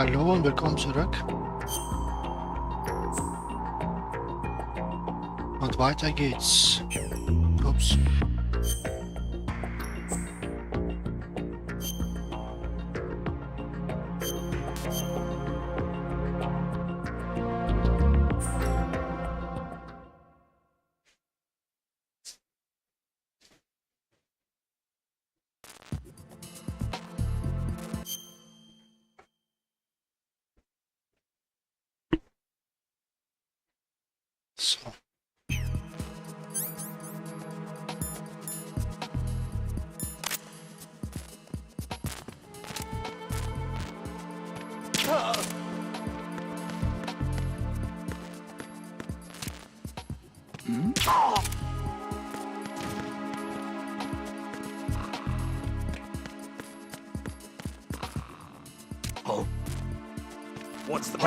Hallo und willkommen zurück. Und weiter geht's. Ups. So. Oh. What's the...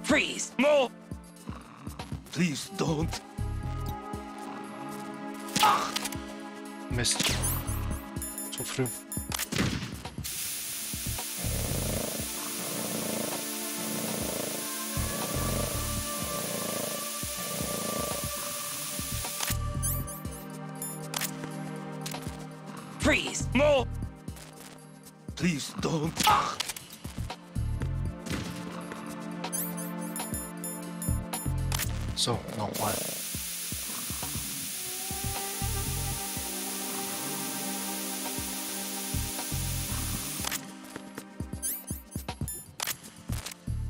Freeze! No! Please don't. Mist. Zu früh. Freeze! No! Please don't. So, nochmal.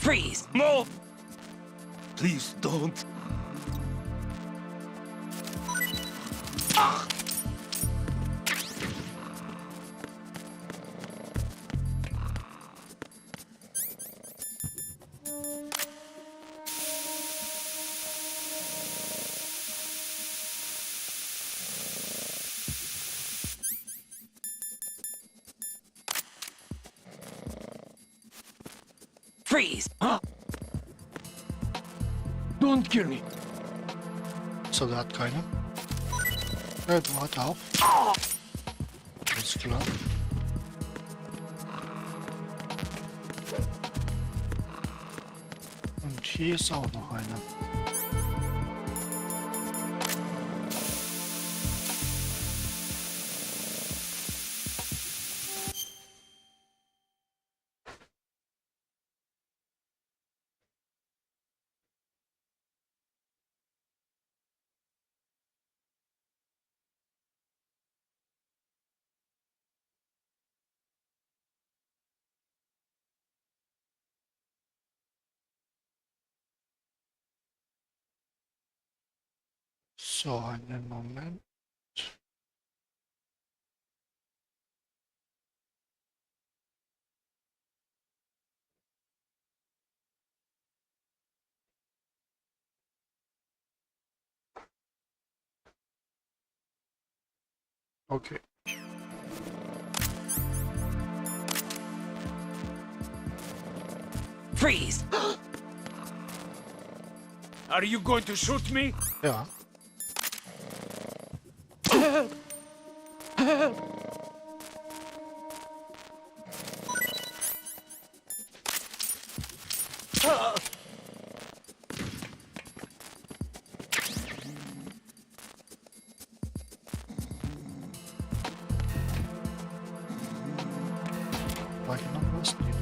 Freeze! No! Please don't. Freeze! Don't kill me. So, der hat keine. Ja, du hat auch. Alles klar. Und hier ist auch noch einer. So, einen Moment. Okay. Freeze! Are you going to shoot me? Ja. War hier noch was? Nee.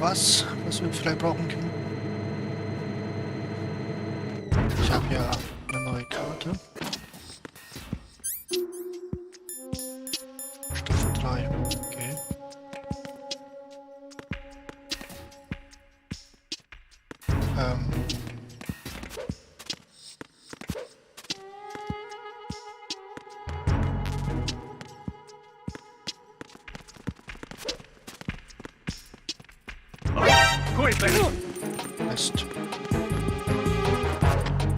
was wir vielleicht brauchen können. Ich habe ja eine neue Karte. Stufe 3, okay. Quickly! Mist.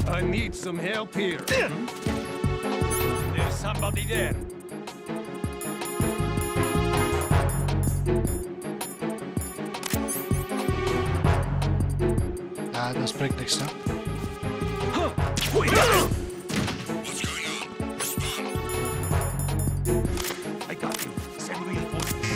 I need some help here. There's somebody there. Ja, das bringt nichts, ne? I got you. Send reinforcements.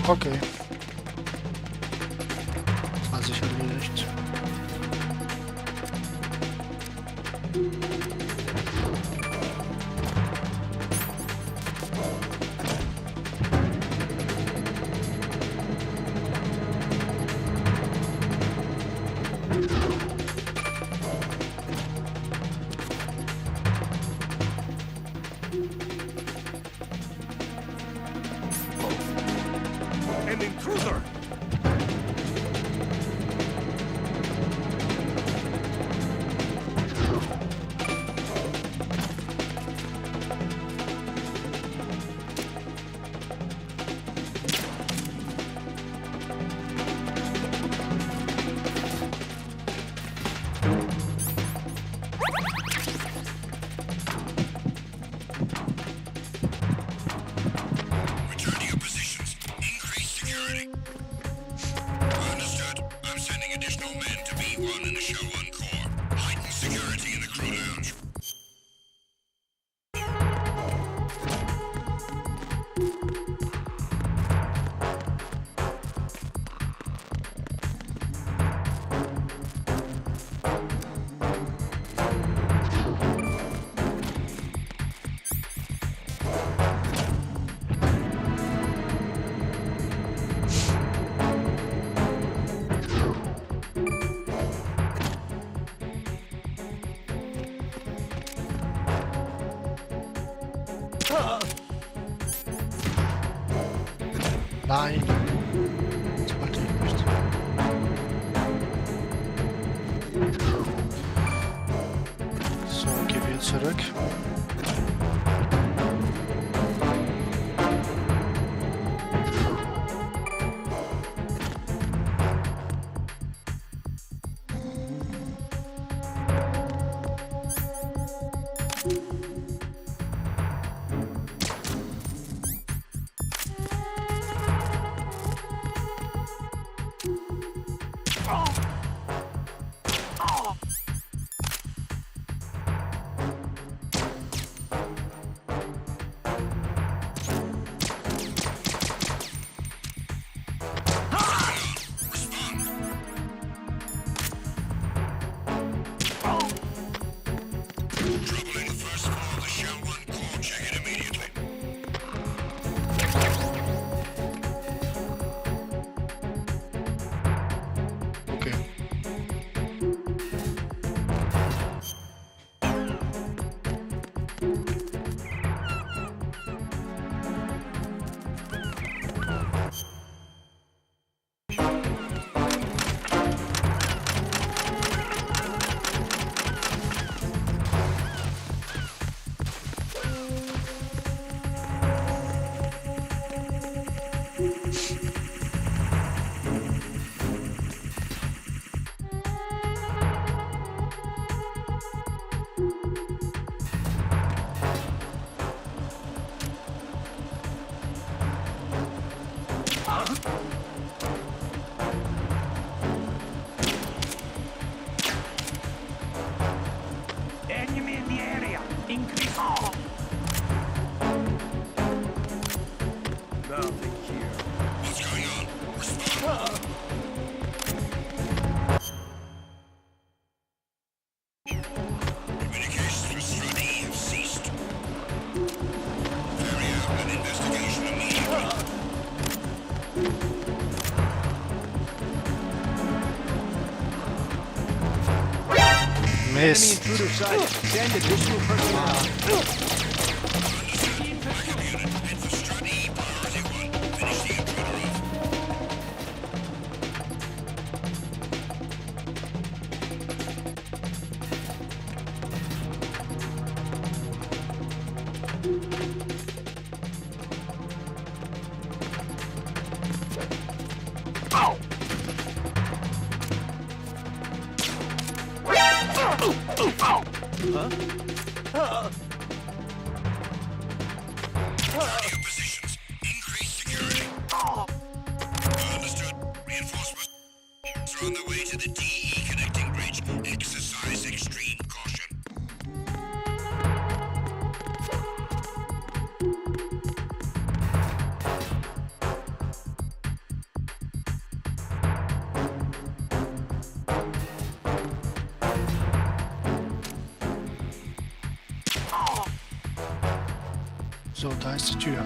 Okay. Das war sicher erledigt. An intruder! Return to your positions. Increase security. Understood. I'm sending additional men to B1 and the Show 1 core. Heighten security in the crew lounge. Nein. Das wollte ich nicht. So, gehen wir zurück. investigation immediately. Enemy Mist. intruder sighted. Send additional personnel. Unit, head for Strut E, priority 1. Finish the intruder off. Your positions. Increase security. Understood. Reinforcements are on their way to the DE connecting bridge. Exercise extreme caution. So, da ist die Tür.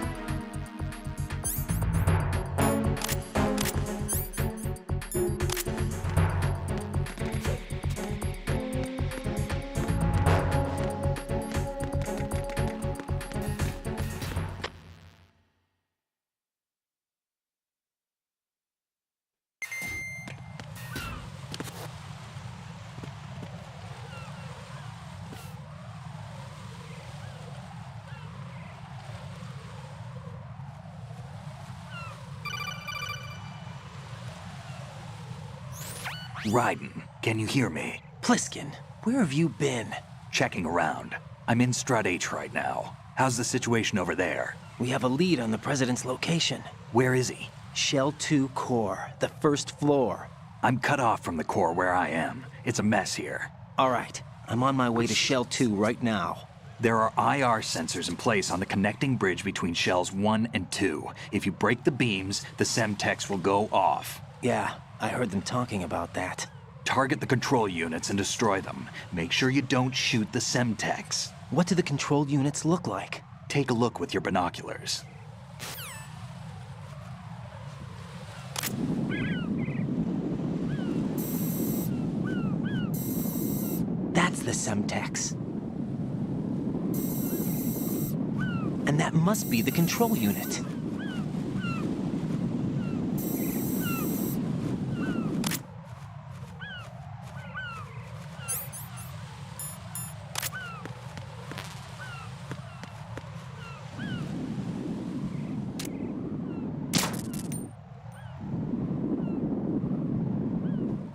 Raiden, can you hear me? Pliskin, where have you been? Checking around. I'm in Strut H right now. How's the situation over there? We have a lead on the president's location. Where is he? Shell 2 core, the first floor. I'm cut off from the core where I am. It's a mess here. All right, I'm on my way to Shell 2 right now. There are IR sensors in place on the connecting bridge between Shells 1 and 2. If you break the beams, the Semtex will go off. Yeah, I heard them talking about that. Target the control units and destroy them. Make sure you don't shoot the Semtex. What do the control units look like? Take a look with your binoculars. That's the Semtex. And that must be the control unit.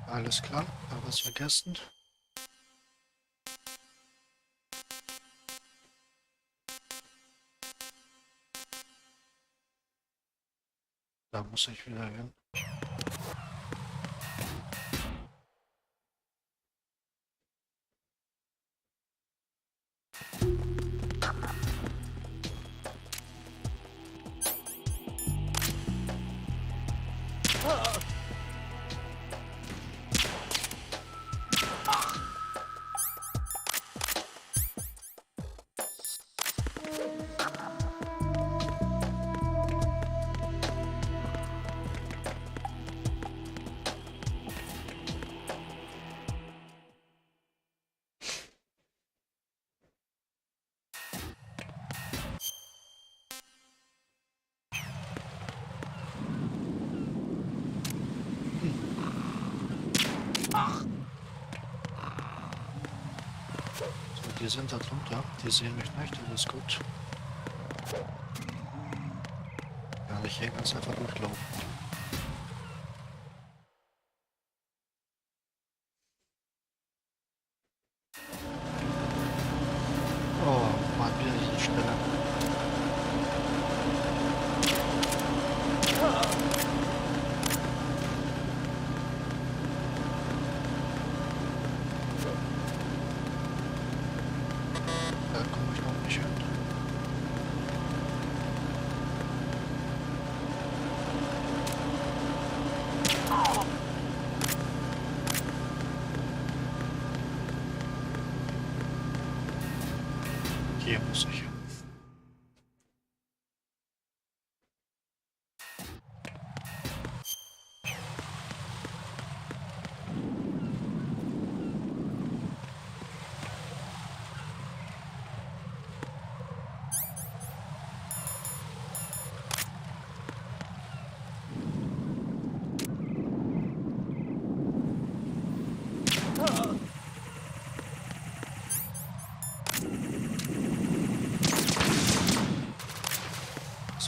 Alles klar, da was vergessen. Da muss ich wieder hin. So, die sind da drunter. Die sehen mich nicht, das ist gut. Kann ich hier ganz einfach durchlaufen. Oh, Mann, wieder diese Stelle. Da komme ich noch nicht hin.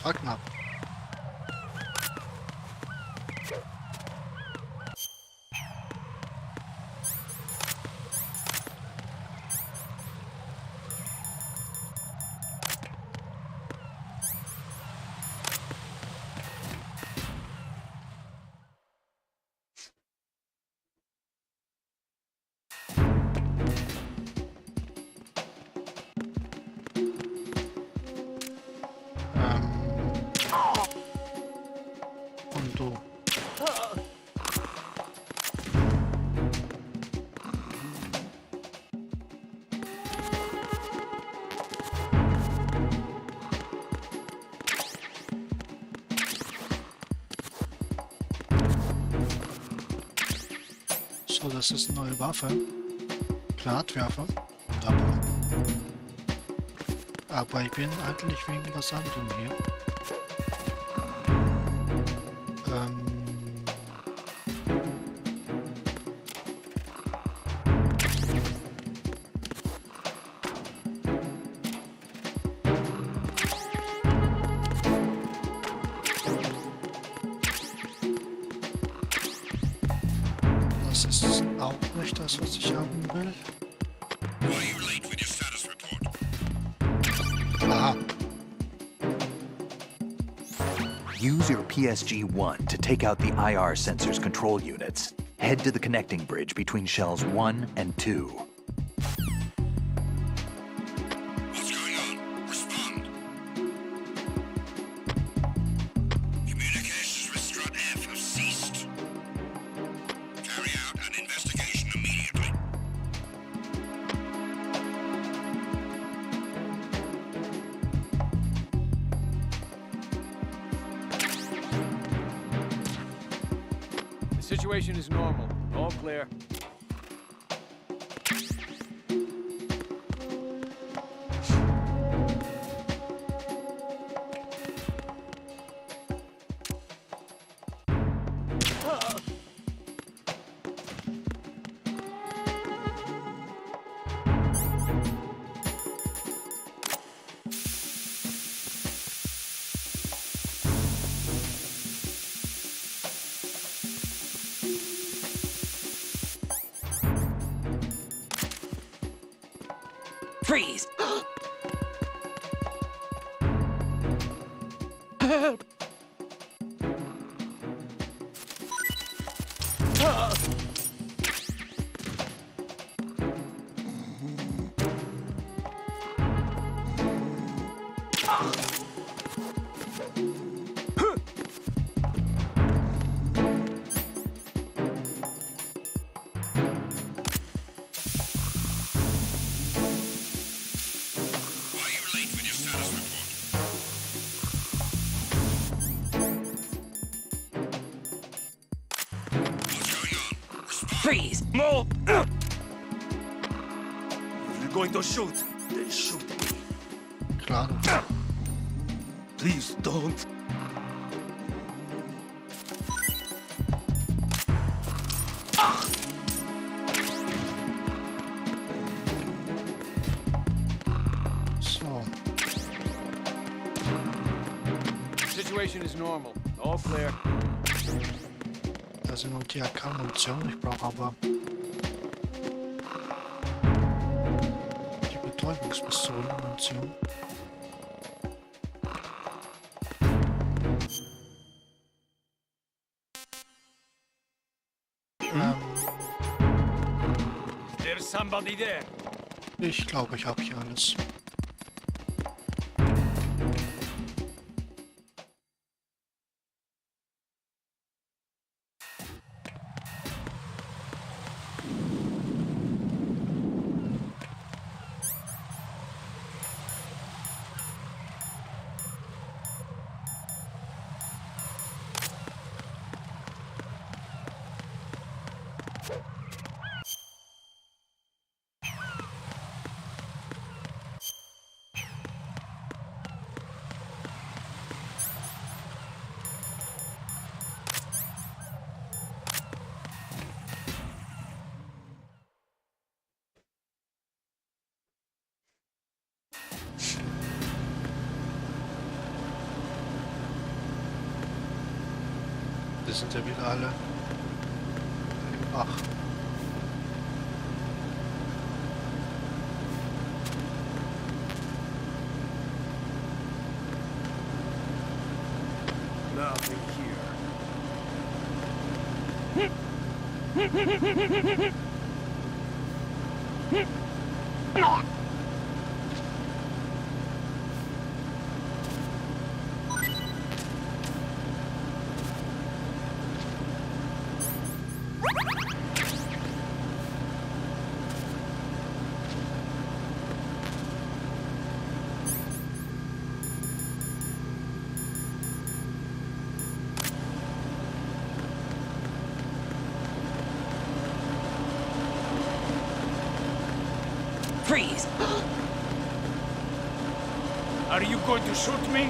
war knapp. Und du. So, das ist eine neue Waffe. Granatwerfer. Wunderbar. Aber ich bin eigentlich wegen was anderem hier. Das ist auch nicht das, was ich haben will. Why are you late with your status report? Aha. Use your PSG-1 to take out the IR sensor's control units. Head to the connecting bridge between shells 1 and 2. What's going on? Respond. Communications with Strut F have ceased. Carry out an investigation immediately. The situation is normal. All clear. Freeze! Why are you late with your status report? What's going on? Respond. Freeze! No! If you're going to shoot, then shoot me. Klar. Please don't. So. Situation is normal. All clear. Da sind noch die AK-Munition. Ich brauche aber die Betäubungspistolen-Munition. There's somebody there. Ich glaube, ich habe hier alles. Die sind ja wieder alle im Bach. Nothing here. Freeze! Are you going to shoot me?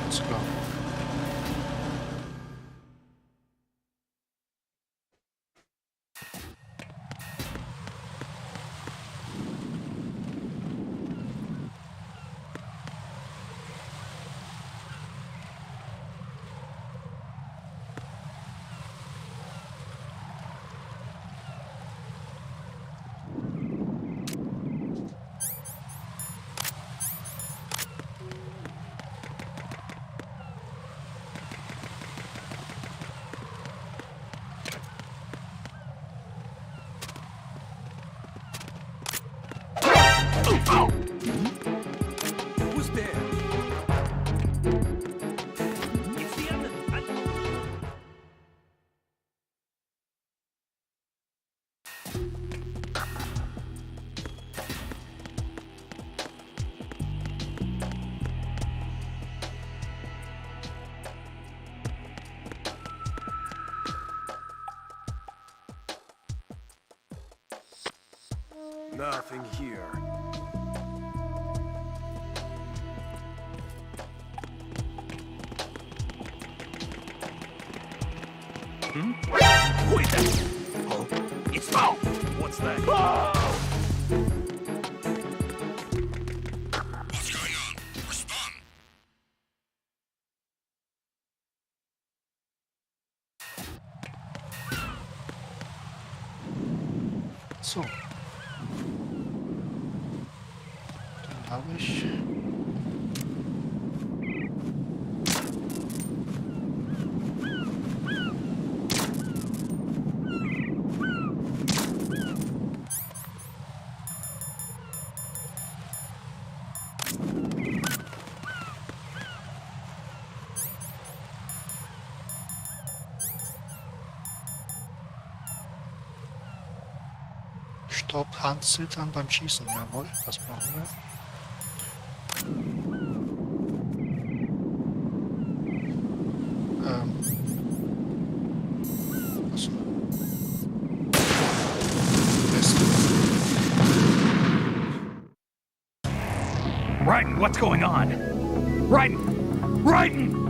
Let's go. Who's there? It's the other. Nothing here. Who is that? Oh, it's now. What's that? What's going on? Respond. So. Dann habe ich... Stopp, Handzittern beim Schießen. Jawohl, das brauchen wir. Achso. Raiden, what's going on? Raiden! Raiden!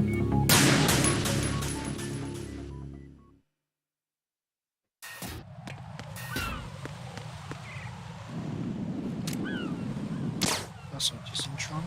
Achso, die sind schon.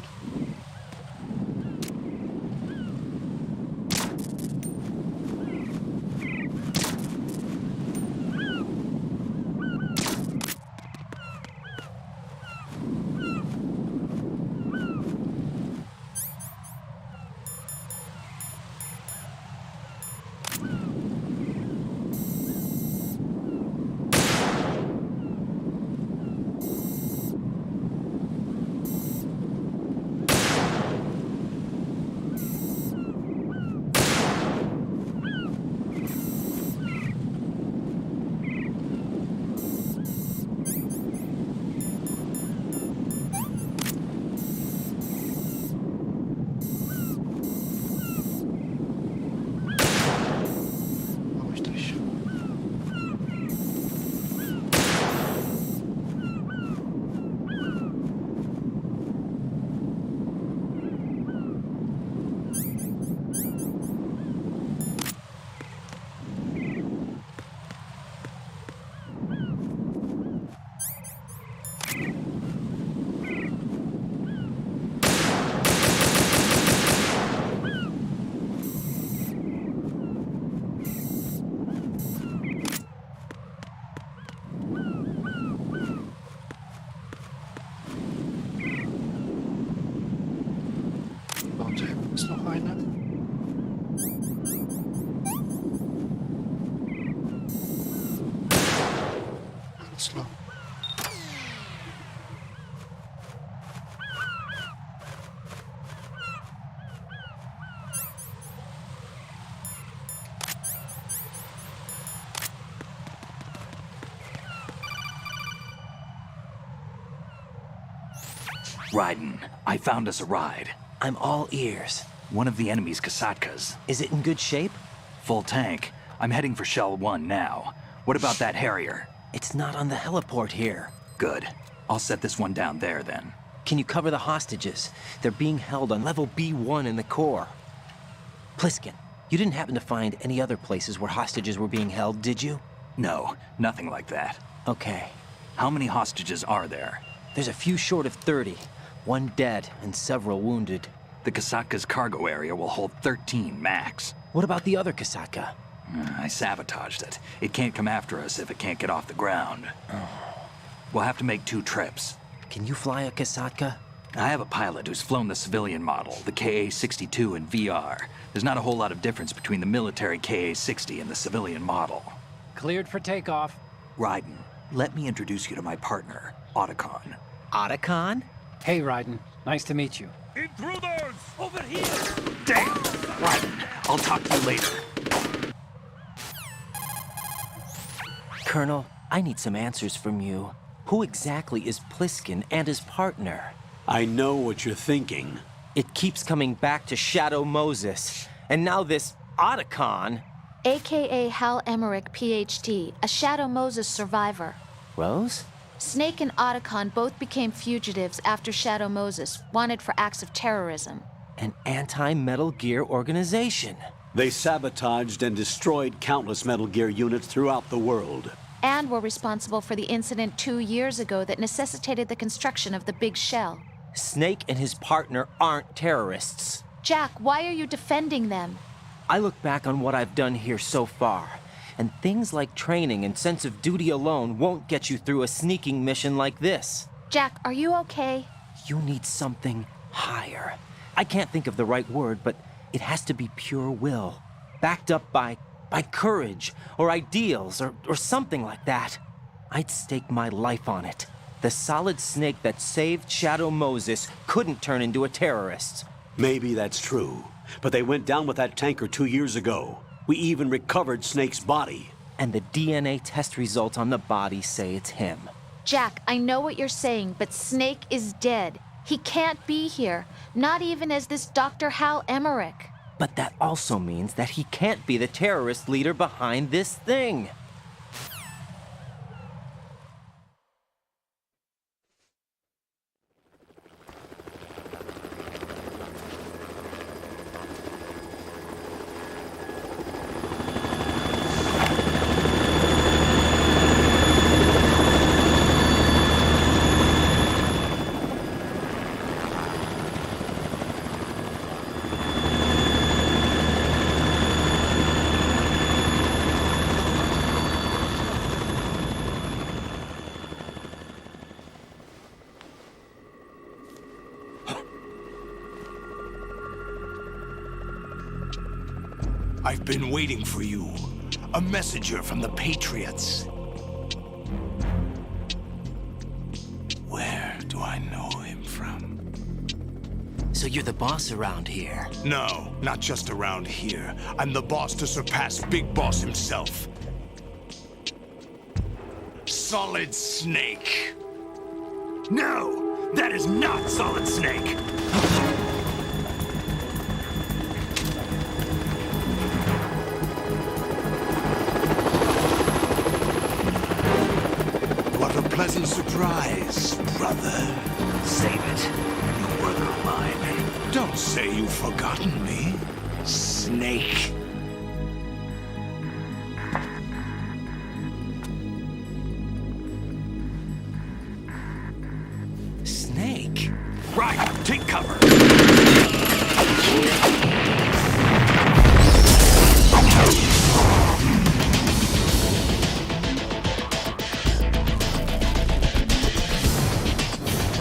Slow. Raiden, I found us a ride. I'm all ears. One of the enemy's Kasatkas. Is it in good shape? Full tank. I'm heading for Shell 1 now. What about that Harrier? It's not on the heliport here. Good. I'll set this one down there then. Can you cover the hostages? They're being held on level B1 in the core. Pliskin, you didn't happen to find any other places where hostages were being held, did you? No, nothing like that. Okay. How many hostages are there? There's a few short of 30. One dead and several wounded. The Kasatka's cargo area will hold 13 max. What about the other Kasaka? I sabotaged it. It can't come after us if it can't get off the ground. We'll have to make 2 trips. Can you fly a Kasaka? I have a pilot who's flown the civilian model, the KA-62 in VR. There's not a whole lot of difference between the military KA-60 and the civilian model. Cleared for takeoff. Raiden, let me introduce you to my partner, Otacon. Otacon? Hey, Raiden. Nice to meet you. Intruders! Over here! Damn! Raiden, I'll talk to you later. Colonel, I need some answers from you. Who exactly is Pliskin and his partner? I know what you're thinking. It keeps coming back to Shadow Moses. And now this Otacon. AKA Hal Emmerich, PhD, a Shadow Moses survivor. Rose? Snake and Otacon both became fugitives after Shadow Moses, wanted for acts of terrorism. An anti-Metal Gear organization. They sabotaged and destroyed countless Metal Gear units throughout the world. And were responsible for the incident 2 years ago that necessitated the construction of the Big Shell. Snake and his partner aren't terrorists. Jack, why are you defending them? I look back on what I've done here so far, and things like training and sense of duty alone won't get you through a sneaking mission like this. Jack, are you okay? You need something higher. I can't think of the right word, but it has to be pure will, backed up by courage or ideals or something like that. I'd stake my life on it. The solid Snake that saved Shadow Moses couldn't turn into a terrorist. Maybe that's true, but they went down with that tanker 2 years ago. We even recovered Snake's body. And the DNA test results on the body say it's him. Jack, I know what you're saying, but Snake is dead. He can't be here, not even as this Dr. Hal Emmerich. But that also means that he can't be the terrorist leader behind this thing. I've been waiting for you. A messenger from the Patriots. Where do I know him from? So you're the boss around here. No, not just around here. I'm the boss to surpass Big Boss himself. Solid Snake. No, that is not Solid Snake. What a pleasant surprise, brother. Save it. You work of mine. Don't say you've forgotten me, Snake. Snake? Right, take cover.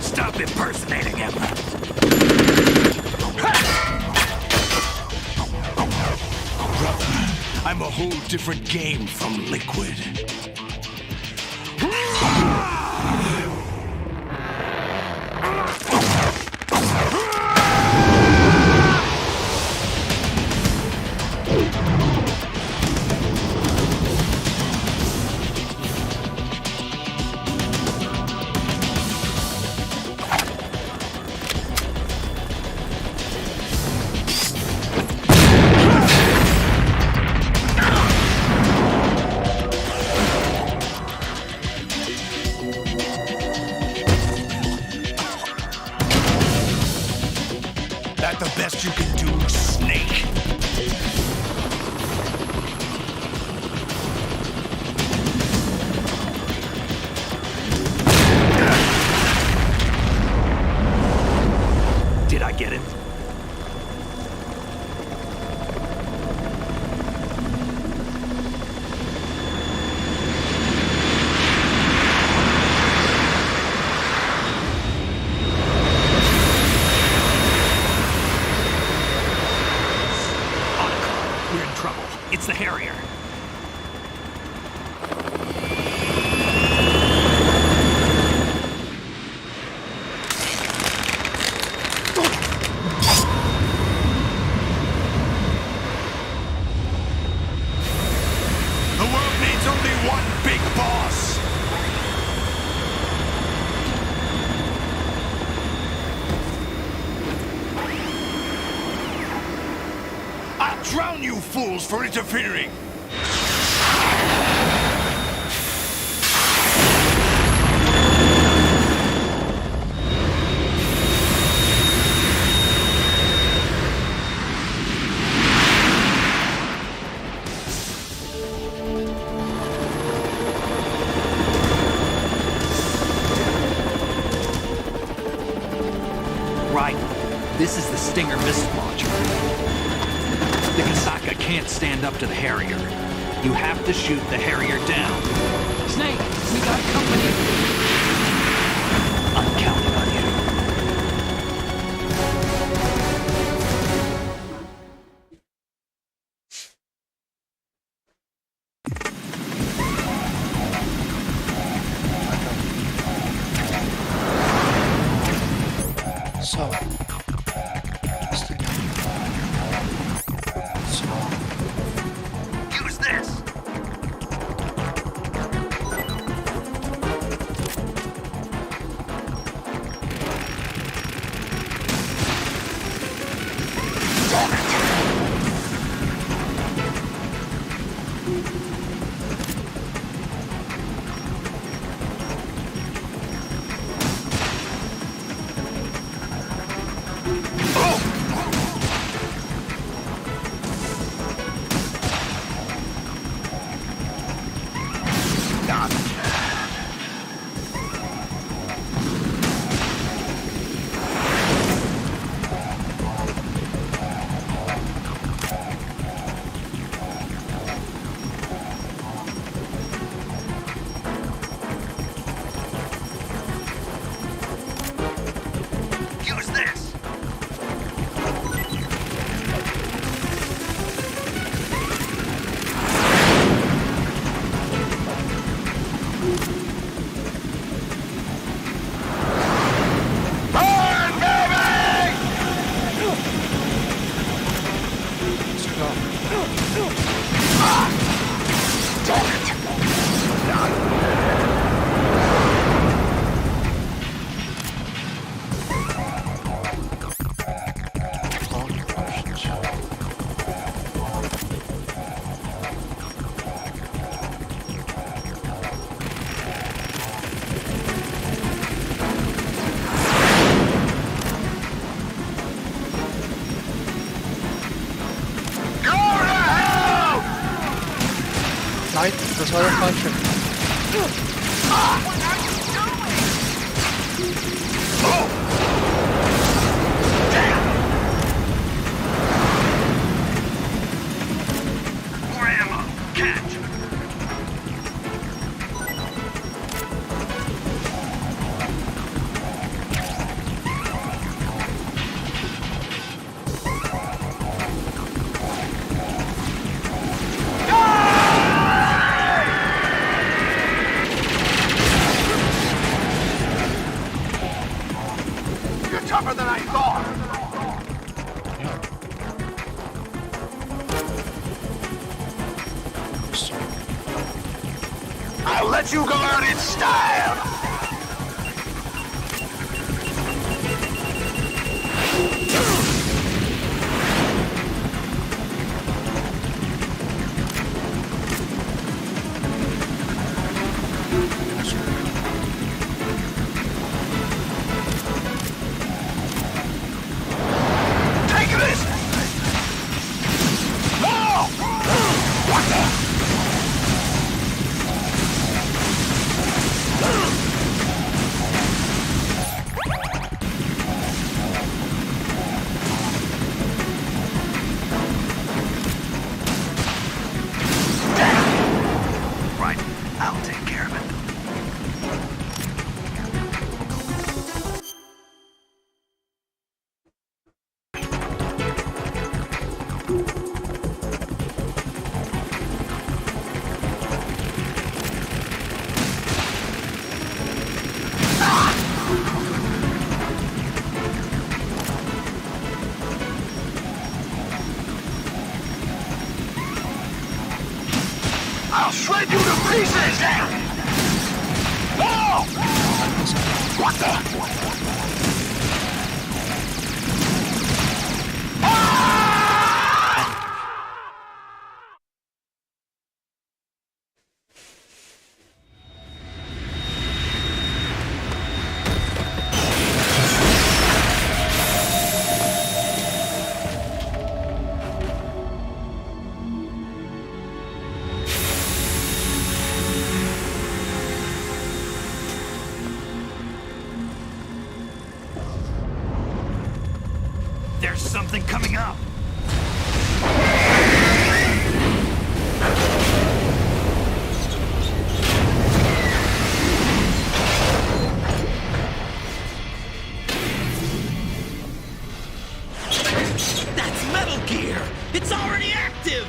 Stop impersonating him. Brother, I'm a whole different game from Liquid. one big boss! I'll drown you fools for interfering! Right. This is the Stinger missile launcher. The Kasaka can't stand up to the Harrier. You have to shoot the Harrier down. Snake, we got company. I'm counting on you. So, stick it. So, Use this! Use this! Burn, baby! let's go. Long questions. Go to hell! Nein, das war der falsche. More ammo. Catch. You're tougher than I thought. So, I'll let you go out in style. Take this! No! What the? I'll shred you to pieces! Oh! What the? There's something coming up! That's Metal Gear! It's already active!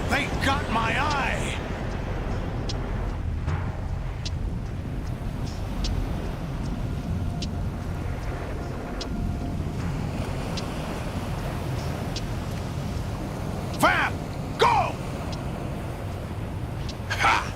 They got my eye! Fab! Go! Ha!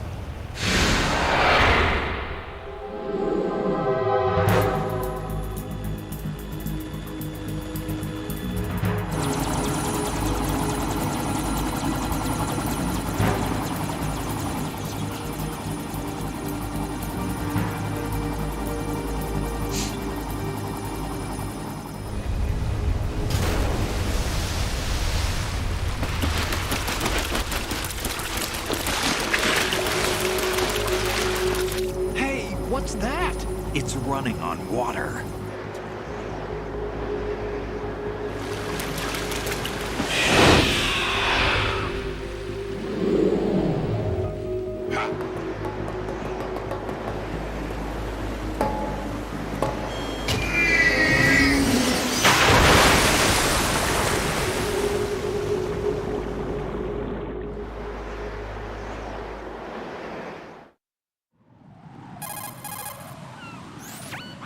Hey, what's that? It's running on water.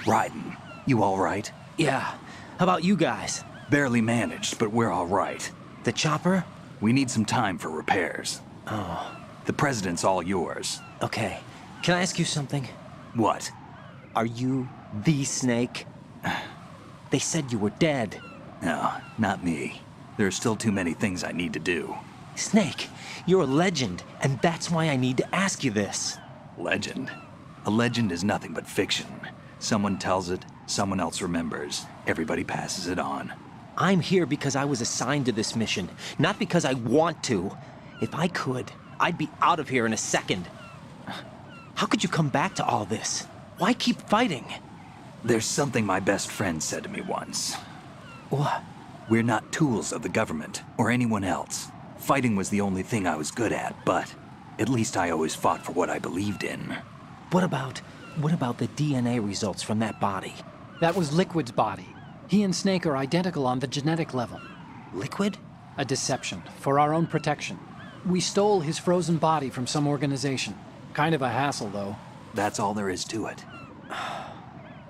Raiden, you all right? Yeah. How about you guys? Barely managed, but we're all right. The chopper? We need some time for repairs. Oh, The president's all yours. okay. Can I ask you something? What? Are you the Snake? They said you were dead. No, not me. There are still too many things I need to do. Snake, you're a legend, and that's why I need to ask you this. Legend? A legend is nothing but fiction. Someone tells it, someone else remembers. Everybody passes it on. I'm here because I was assigned to this mission, not because I want to. If I could, I'd be out of here in a second. How could you come back to all this? Why keep fighting? There's something my best friend said to me once. What? We're not tools of the government or anyone else. Fighting was the only thing I was good at, but at least I always fought for what I believed in. What about the DNA results from that body? That was Liquid's body. He and Snake are identical on the genetic level. Liquid? A deception, for our own protection. We stole his frozen body from some organization. Kind of a hassle, though. That's all there is to it.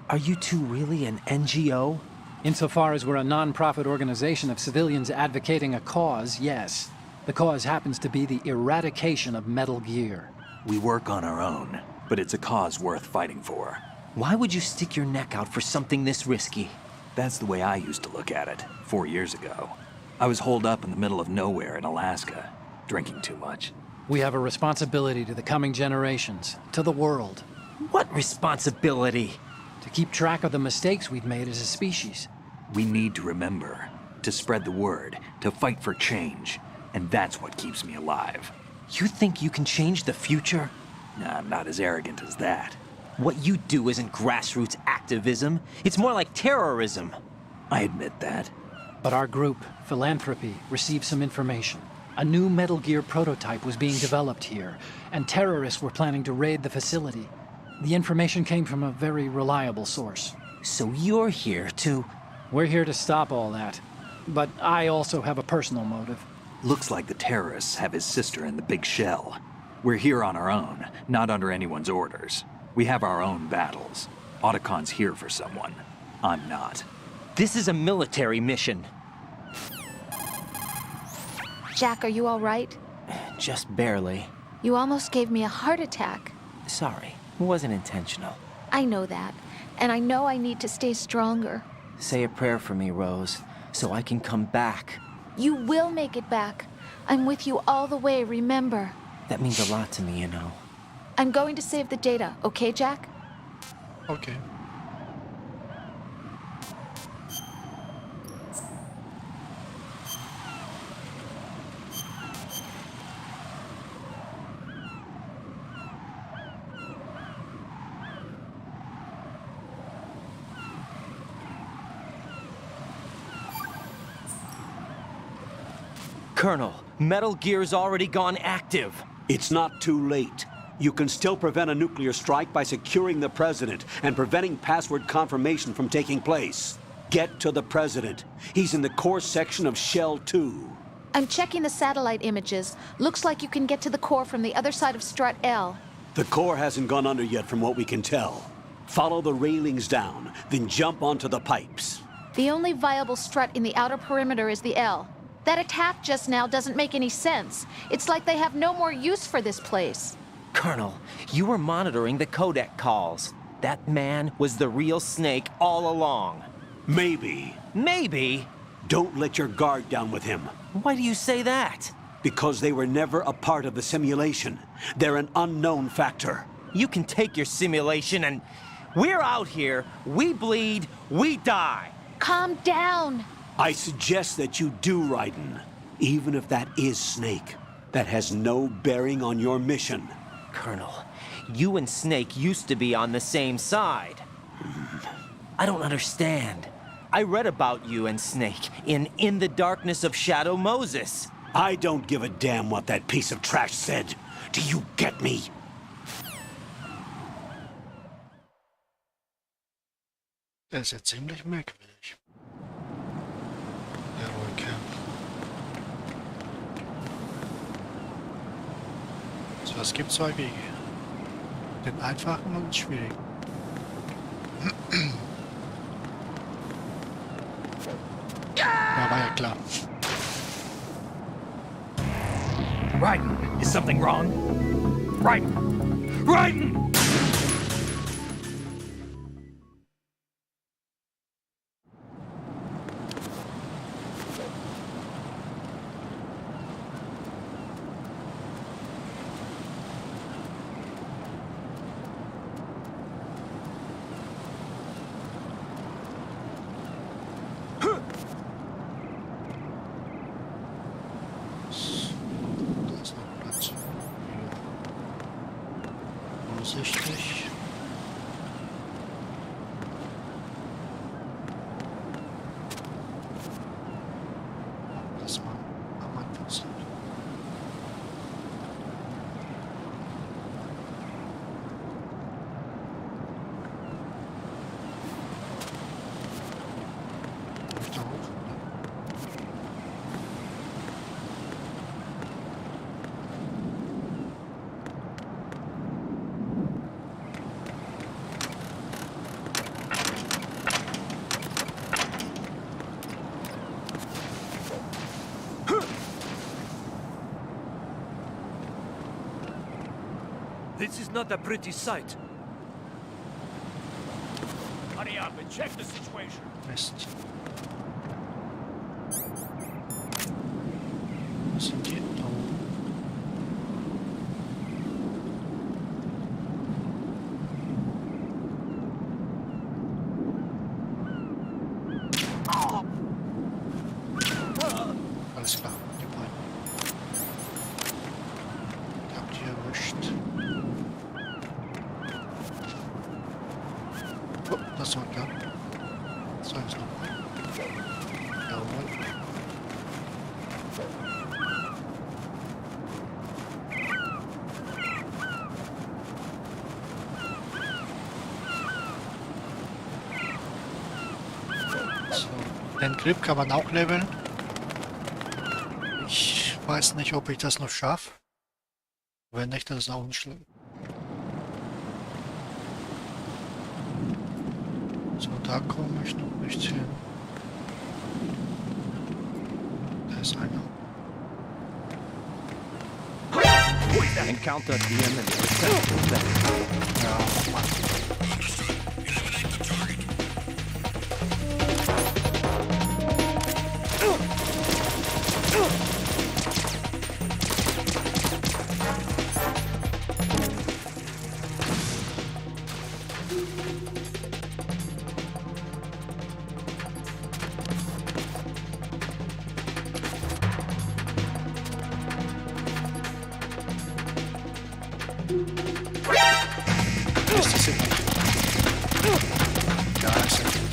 Are you two really an NGO? Insofar as we're a non-profit organization of civilians advocating a cause, yes. The cause happens to be the eradication of Metal Gear. We work on our own, but it's a cause worth fighting for. Why would you stick your neck out for something this risky? That's the way I used to look at it 4 years ago. I was holed up in the middle of nowhere in Alaska, drinking too much. We have a responsibility to the coming generations, to the world, What responsibility? to keep track of the mistakes we've made as a species. We need to remember, to spread the word, to fight for change. And that's what keeps me alive. You think you can change the future? Nah, I'm not as arrogant as that. What you do isn't grassroots activism. It's more like terrorism. I admit that. But our group, Philanthropy, received some information. A new Metal Gear prototype was being developed here, and terrorists were planning to raid the facility. The information came from a very reliable source. So you're here to... We're here to stop all that. But I also have a personal motive. Looks like the terrorists have his sister in the big shell. We're here on our own, not under anyone's orders. We have our own battles. Otacon's here for someone. I'm not. This is a military mission. Jack, are you all right? Just barely. You almost gave me a heart attack. Sorry, it wasn't intentional. I know that, and I know I need to stay stronger. Say a prayer for me, Rose, so I can come back. You will make it back. I'm with you all the way, remember. That means a lot to me, you know. I'm going to save the data, okay, Jack? Okay. Colonel, Metal Gear's already gone active. It's not too late. You can still prevent a nuclear strike by securing the president and preventing password confirmation from taking place. Get to the president. He's in the core section of Shell 2. I'm checking the satellite images. Looks like you can get to the core from the other side of Strut L. The core hasn't gone under yet from what we can tell. Follow the railings down, then jump onto the pipes. The only viable strut in the outer perimeter is the L. That attack just now doesn't make any sense. It's like they have no more use for this place. Colonel, you were monitoring the codec calls. That man was the real Snake all along. Maybe. Maybe? Don't let your guard down with him. Why do you say that? Because they were never a part of the simulation. They're an unknown factor. You can take your simulation and... We're out here, we bleed, we die. Calm down. I suggest that you do, Raiden. Even if that is Snake. That has no bearing on your mission. Colonel, you and Snake used to be on the same side. I don't understand. I read about you and Snake in the Darkness of Shadow Moses. I don't give a damn what that piece of trash said. Do you get me? Der ist ja ziemlich merkwürdig. Der Rollcamp. So, es gibt zwei Wege. Den einfachen und den schwierigen. Ja, war ja klar. Raiden, is something wrong? Raiden! Raiden! Da ist noch Platz. Vorsichtig. Das mal am Anfang sind. Da hoch. This is not a pretty sight. Hurry up and check the situation. Mist. Was sind die da oben? das zurück, ja. So, jetzt noch. Jawohl. So, den Grip kann man auch leveln. Ich weiß nicht, ob ich das noch schaffe. Wenn nicht, das ist auch nicht schlimm. So, da komme ich noch nicht hin. Da ist einer. Encounter DM and receptor. Ja, Mann. Ist das nicht? Ja, ist ja gut.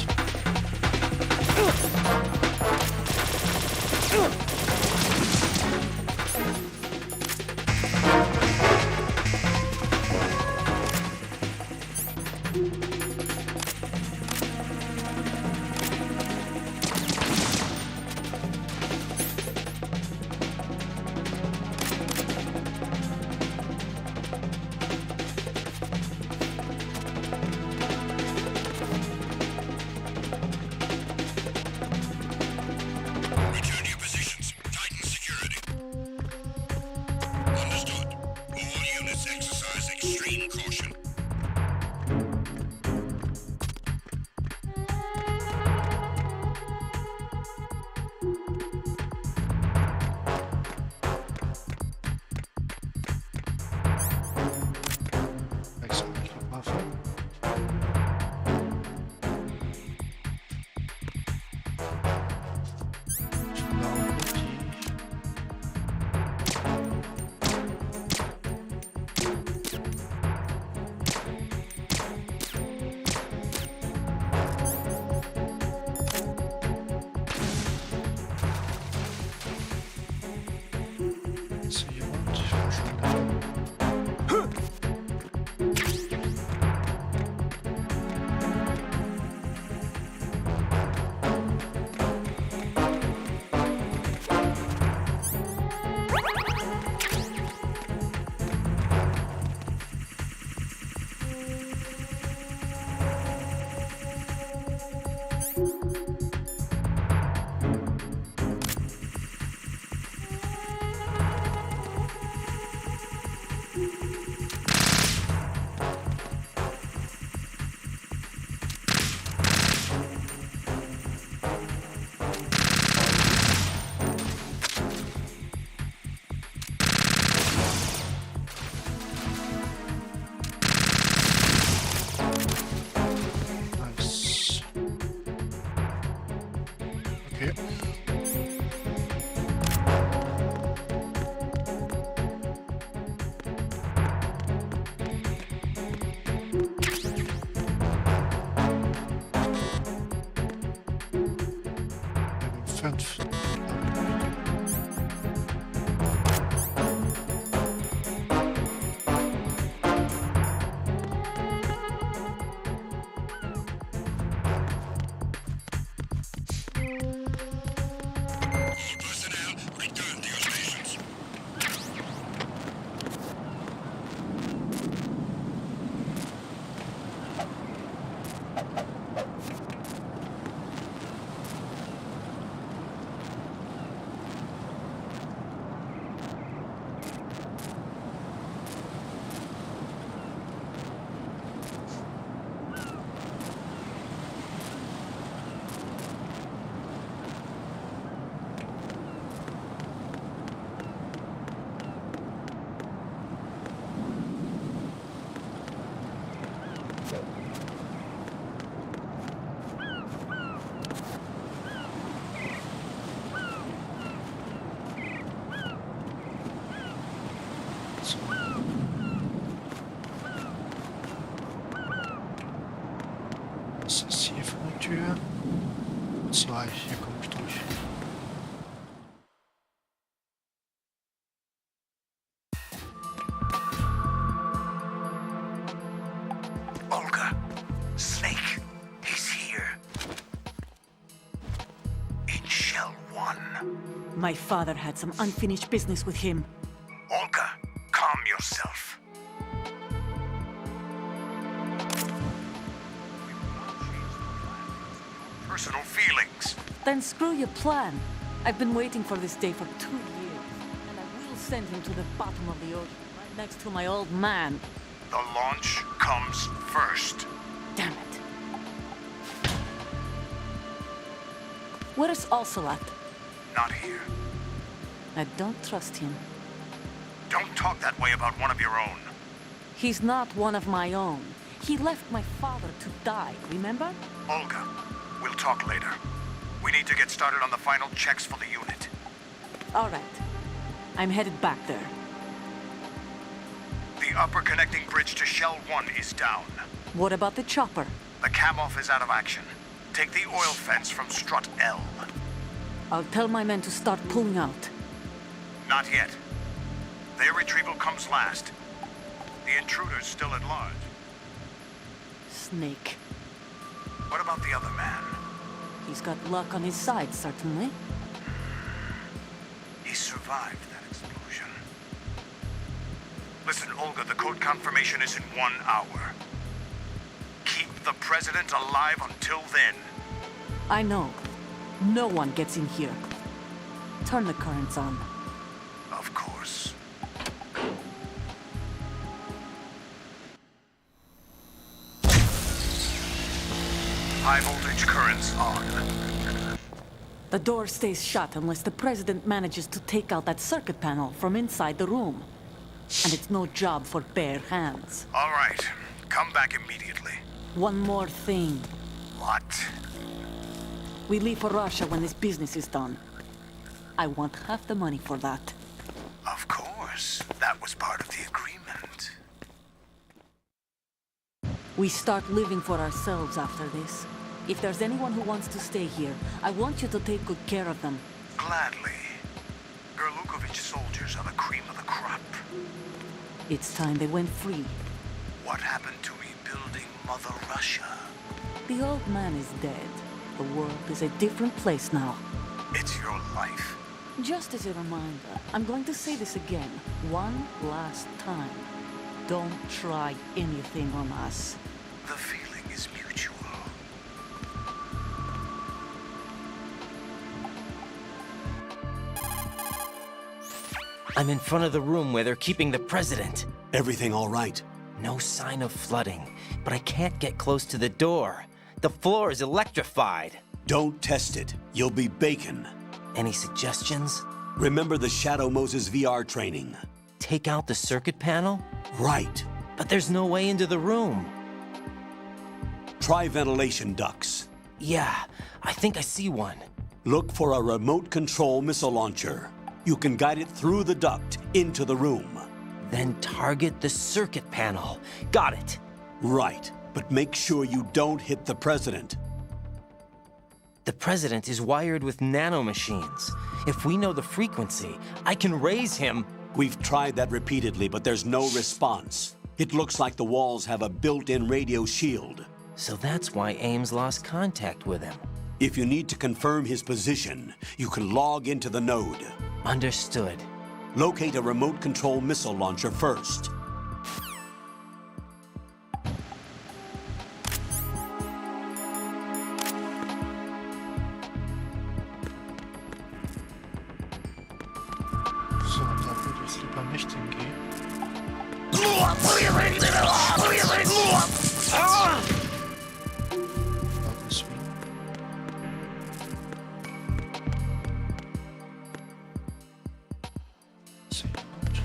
Was ist hier für eine Tür? 2, hier komme ich durch. Olga, Snake, he's here. In Shell 1. My father had some unfinished business with him. Olga, calm yourself. Personal feelings. Then screw your plan. I've been waiting for this day for 2 years. And I will send him to the bottom of the ocean, right next to my old man. The launch comes first. Damn it. Where's Ocelot? Not here. I don't trust him. Don't talk that way about one of your own. He's not one of my own. He left my father to die, remember? Olga, we'll talk later. We need to get started on the final checks for the unit. All right. I'm headed back there. The upper connecting bridge to Shell 1 is down. What about the chopper? The cam-off is out of action. Take the oil fence from strut L. I'll tell my men to start pulling out. Not yet. Their retrieval comes last. The intruder's still at large. Snake. What about the other man? He's got luck on his side, certainly. He survived that explosion. Listen, Olga, the code confirmation is in 1 hour. Keep the president alive until then. I know. No one gets in here. Turn the currents on. Of course. High voltage currents on. The door stays shut unless the president manages to take out that circuit panel from inside the room. And it's no job for bare hands. All right. Come back immediately. One more thing. What? We leave for Russia when this business is done. I want half the money for that. Of course. That was part of the agreement. We start living for ourselves after this. If there's anyone who wants to stay here, I want you to take good care of them. Gladly. Gerlukovich soldiers are the cream of the crop. It's time they went free. What happened to rebuilding Mother Russia? The old man is dead. The world is a different place now. It's your life. Just as a reminder, I'm going to say this again, one last time. Don't try anything on us. The feeling is mutual. I'm in front of the room where they're keeping the president. Everything all right? No sign of flooding, but I can't get close to the door. The floor is electrified. Don't test it. You'll be bacon. Any suggestions? Remember the Shadow Moses VR training. Take out the circuit panel? Right. But there's no way into the room. Try ventilation ducts. Yeah, I think I see one. Look for a remote control missile launcher. You can guide it through the duct into the room. Then target the circuit panel. Got it. Right, but make sure you don't hit the president. The president is wired with nanomachines. If we know the frequency, I can raise him. We've tried that repeatedly, but there's no response. It looks like the walls have a built-in radio shield. So that's why Ames lost contact with him. If you need to confirm his position, you can log into the node. Understood. Locate a remote control missile launcher first. So, da würde ich lieber nicht hingehen. Deswegen. Sehr gut.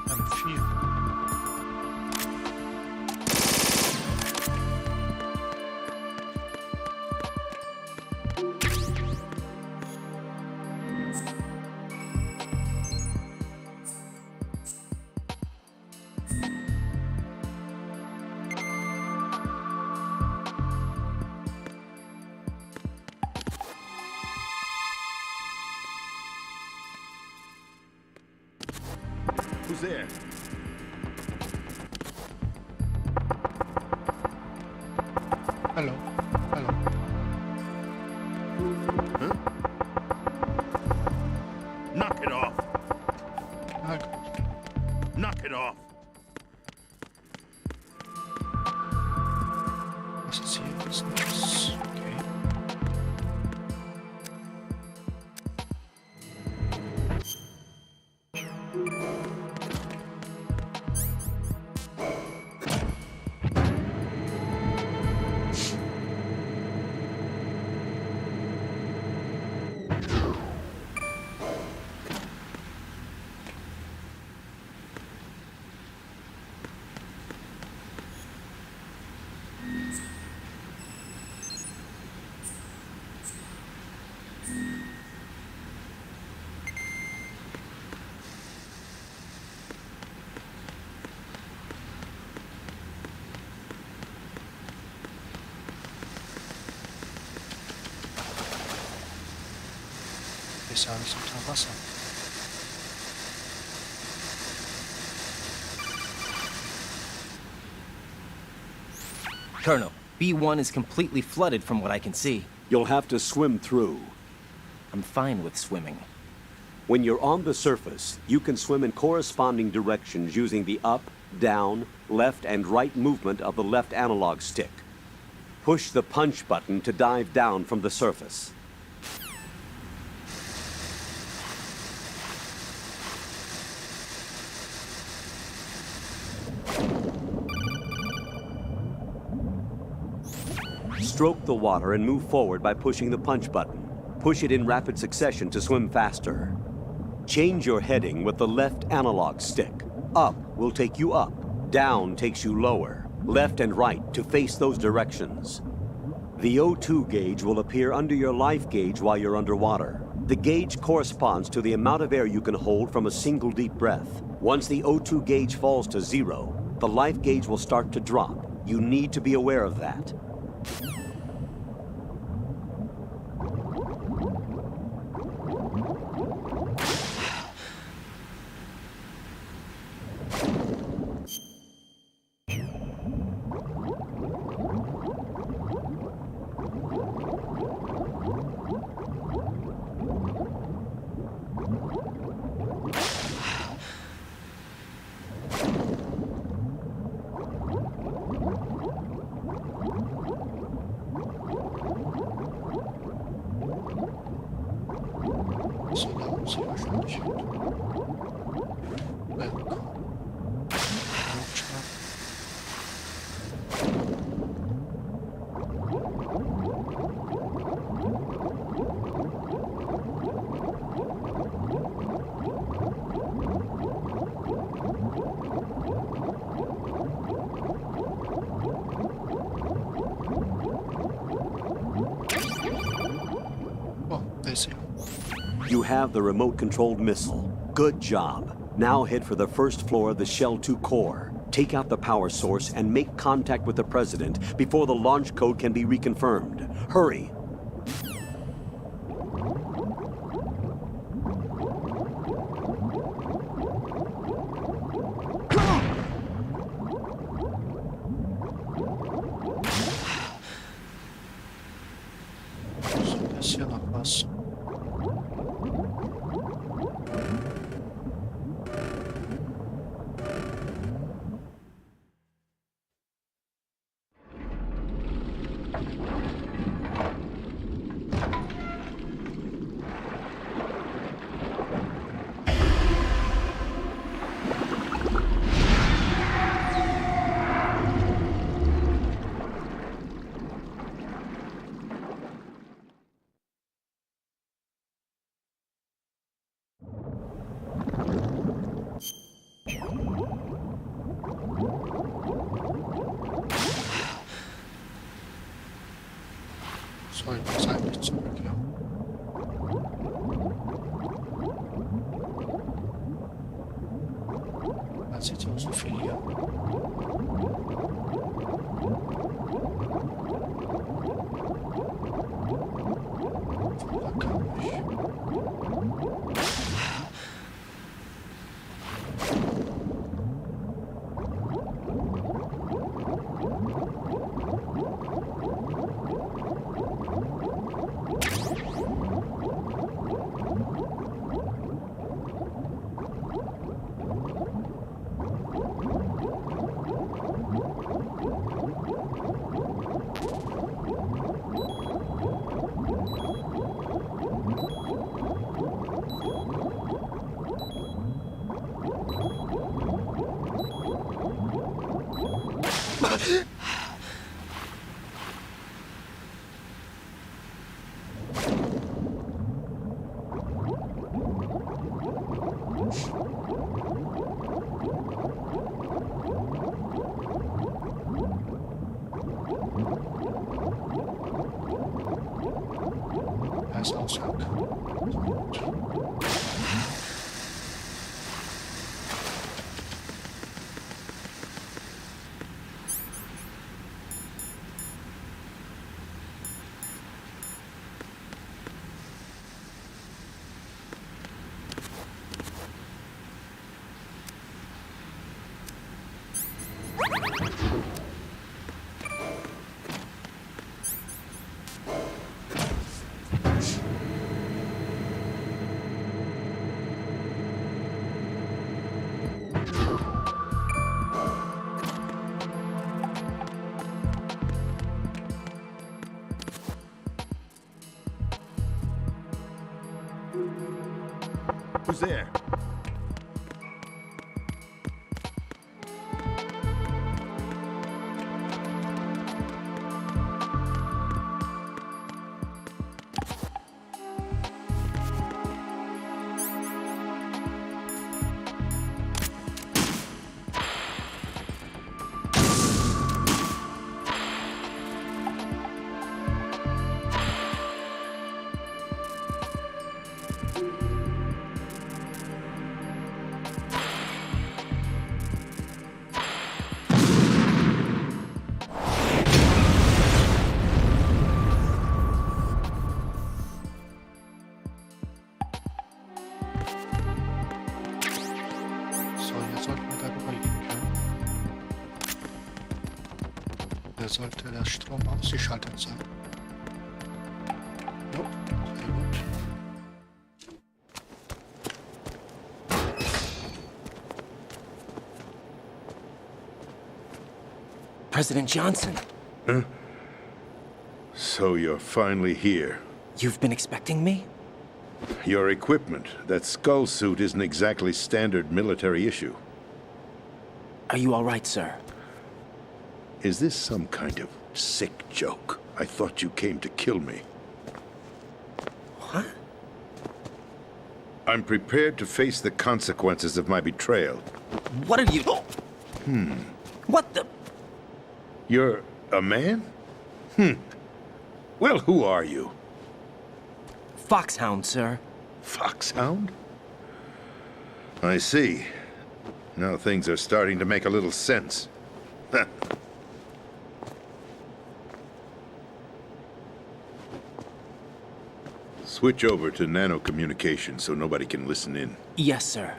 M4. Who's there? Hello. Hello. Huh? Knock it off. Knock it off. Let's see what's this. Okay. Wir haben es unter Wasser. Colonel, B1 is completely flooded from what I can see. You'll have to swim through. I'm fine with swimming. When you're on the surface, you can swim in corresponding directions using the up, down, left, and right movement of the left analog stick. Push the punch button to dive down from the surface. Stroke the water and move forward by pushing the punch button. Push it in rapid succession to swim faster. Change your heading with the left analog stick. Up will take you up. Down takes you lower. Left and right to face those directions. The O2 gauge will appear under your life gauge while you're underwater. The gauge corresponds to the amount of air you can hold from a single deep breath. Once the O2 gauge falls to 0, the life gauge will start to drop. You need to be aware of that. So da muss ich wahrscheinlich hin. Oh, they see. You have the remote-controlled missile. Good job. Now head for the first floor of the Shell 2 core. Take out the power source and make contact with the President before the launch code can be reconfirmed. Hurry! So, das ist hier noch was. Soll ich was eigentlich zurück, ja. Man sieht ja so viel hier. Da kann ich. Als Ausgang. Who's there? So, jetzt sollten wir darüber gehen können. Da sollte der Strom ausgeschaltet sein. Jo, sehr gut. President Johnson, So you're finally here. you've been expecting me? Your equipment, that skull suit isn't exactly standard military issue. Are you all right, sir? Is this some kind of sick joke? I thought you came to kill me. What? I'm prepared to face the consequences of my betrayal. What are you... What the... You're a man? Well, who are you? Foxhound, sir. Foxhound? I see. Now things are starting to make a little sense. Switch over to nano-communication so nobody can listen in. Yes, sir.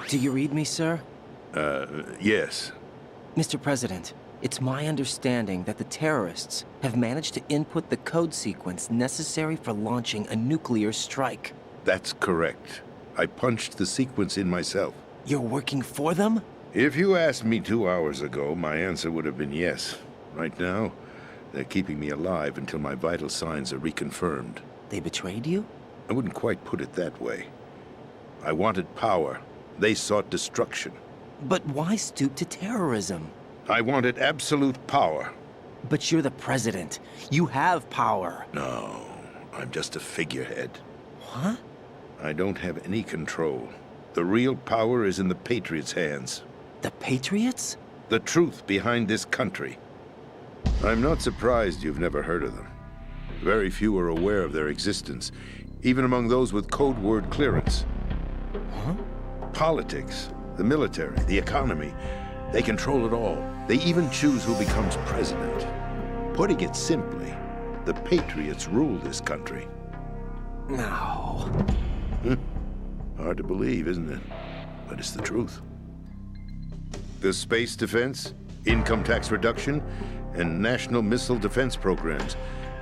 Do you read me, sir? Yes. Mr. President, it's my understanding that the terrorists have managed to input the code sequence necessary for launching a nuclear strike. That's correct. I punched the sequence in myself. You're working for them? If you asked me 2 hours ago, my answer would have been yes. Right now, they're keeping me alive until my vital signs are reconfirmed. They betrayed you? I wouldn't quite put it that way. I wanted power. They sought destruction. But why stoop to terrorism? I wanted absolute power. But you're the president. You have power. No, I'm just a figurehead. What? I don't have any control. The real power is in the Patriots' hands. The Patriots? The truth behind this country. I'm not surprised you've never heard of them. Very few are aware of their existence, even among those with code word clearance. Huh? Politics, the military, the economy, they control it all. They even choose who becomes president. Putting it simply, the Patriots rule this country. No. Hard to believe, isn't it? But it's the truth. The space defense, income tax reduction, and national missile defense programs.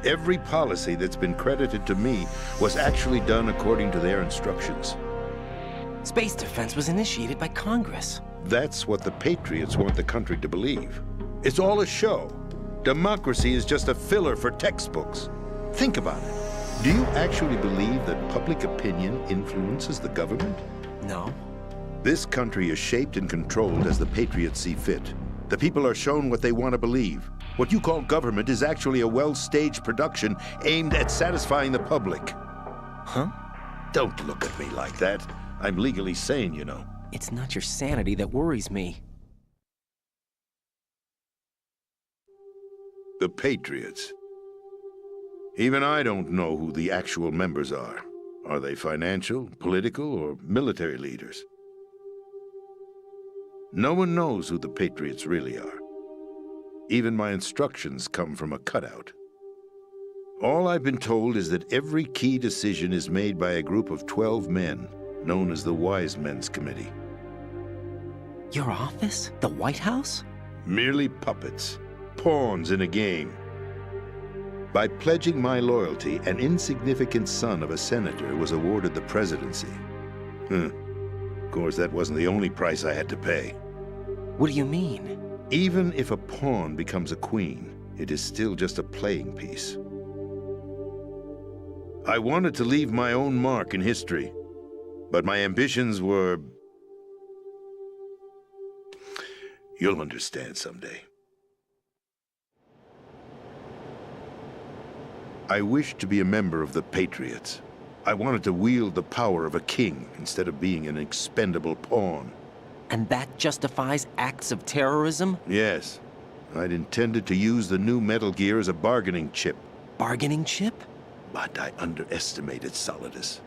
Every policy that's been credited to me was actually done according to their instructions. Space defense was initiated by Congress. That's what the Patriots want the country to believe. It's all a show. Democracy is just a filler for textbooks. Think about it. Do you actually believe that public opinion influences the government? No. This country is shaped and controlled as the Patriots see fit. The people are shown what they want to believe. What you call government is actually a well-staged production aimed at satisfying the public. Huh? Don't look at me like that. I'm legally sane, you know. It's not your sanity that worries me. The Patriots. Even I don't know who the actual members are. Are they financial, political, or military leaders? No one knows who the Patriots really are. Even my instructions come from a cutout. All I've been told is that every key decision is made by a group of 12 men, known as the Wise Men's Committee. Your office? The White House? Merely puppets, pawns in a game. By pledging my loyalty, an insignificant son of a senator was awarded the presidency. Of course, that wasn't the only price I had to pay. What do you mean? Even if a pawn becomes a queen, it is still just a playing piece. I wanted to leave my own mark in history, but my ambitions were... You'll understand someday. I wished to be a member of the Patriots. I wanted to wield the power of a king instead of being an expendable pawn. And that justifies acts of terrorism? Yes. I'd intended to use the new Metal Gear as a bargaining chip. Bargaining chip? But I underestimated Solidus.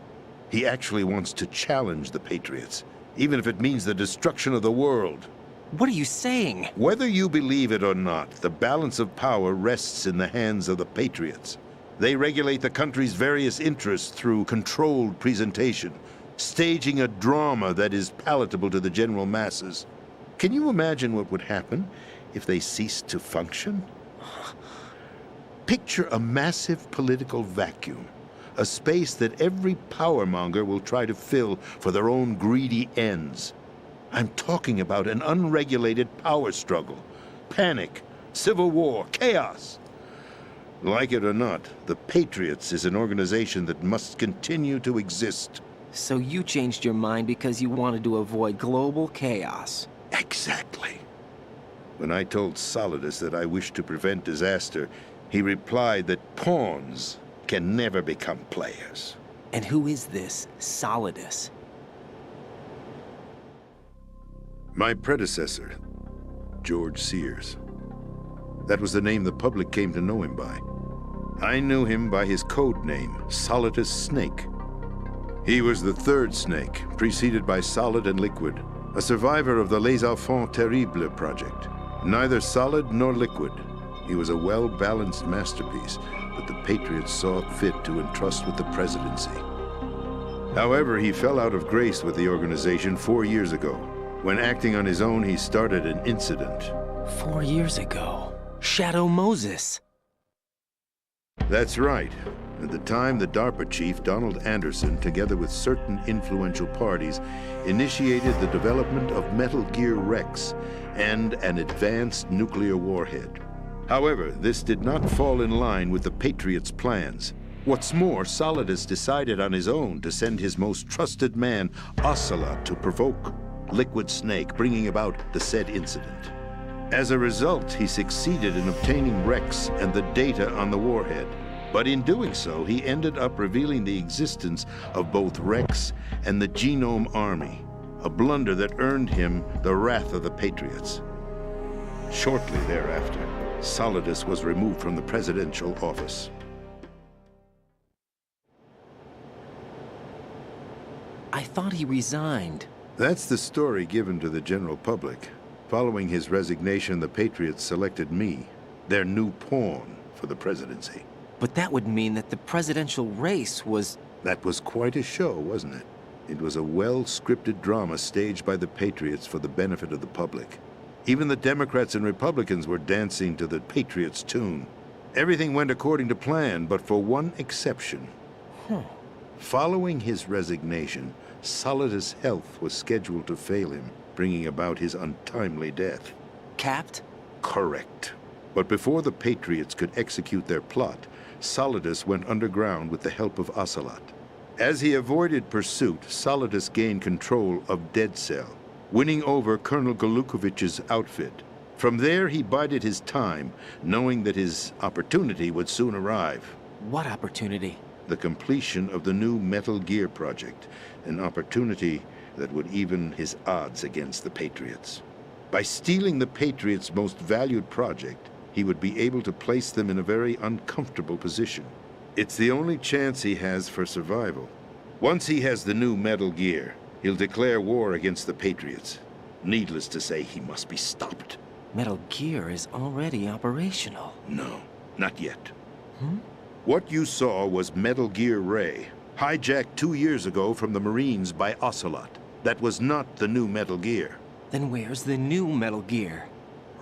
He actually wants to challenge the Patriots, even if it means the destruction of the world. What are you saying? Whether you believe it or not, the balance of power rests in the hands of the Patriots. They regulate the country's various interests through controlled presentation, staging a drama that is palatable to the general masses. Can you imagine what would happen if they ceased to function? Picture a massive political vacuum, a space that every powermonger will try to fill for their own greedy ends. I'm talking about an unregulated power struggle, panic, civil war, chaos. Like it or not, the Patriots is an organization that must continue to exist. So you changed your mind because you wanted to avoid global chaos. Exactly. When I told Solidus that I wished to prevent disaster, he replied that pawns can never become players. And who is this Solidus? My predecessor, George Sears. That was the name the public came to know him by. I knew him by his code name, Solidus Snake. He was the third Snake, preceded by Solid and Liquid, a survivor of the Les Enfants Terribles project. Neither solid nor liquid, he was a well-balanced masterpiece that the Patriots saw fit to entrust with the presidency. However, he fell out of grace with the organization 4 years ago. When acting on his own, he started an incident. 4 years ago. Shadow Moses. That's right. At the time, the DARPA chief, Donald Anderson, together with certain influential parties, initiated the development of Metal Gear Rex and an advanced nuclear warhead. However, this did not fall in line with the Patriots' plans. What's more, Solidus decided on his own to send his most trusted man, Ocelot, to provoke Liquid Snake, bringing about the said incident. As a result, he succeeded in obtaining Rex and the data on the warhead. But in doing so, he ended up revealing the existence of both Rex and the Genome Army, a blunder that earned him the wrath of the Patriots. Shortly thereafter, Solidus was removed from the presidential office. I thought he resigned. That's the story given to the general public. Following his resignation, the Patriots selected me, their new pawn, for the presidency. But that would mean that the presidential race was... That was quite a show, wasn't it? It was a well-scripted drama staged by the Patriots for the benefit of the public. Even the Democrats and Republicans were dancing to the Patriots' tune. Everything went according to plan, but for one exception. Following his resignation, Solidus' health was scheduled to fail him, bringing about his untimely death. Capped? Correct. But before the Patriots could execute their plot, Solidus went underground with the help of Ocelot. As he avoided pursuit, Solidus gained control of Dead Cell, winning over Colonel Golukovich's outfit. From there, he bided his time, knowing that his opportunity would soon arrive. What opportunity? The completion of the new Metal Gear project, an opportunity that would even his odds against the Patriots. By stealing the Patriots' most valued project, he would be able to place them in a very uncomfortable position. It's the only chance he has for survival. Once he has the new Metal Gear, he'll declare war against the Patriots. Needless to say, he must be stopped. Metal Gear is already operational. No, not yet. What you saw was Metal Gear Ray, hijacked 2 years ago from the Marines by Ocelot. That was not the new Metal Gear. Then where's the new Metal Gear?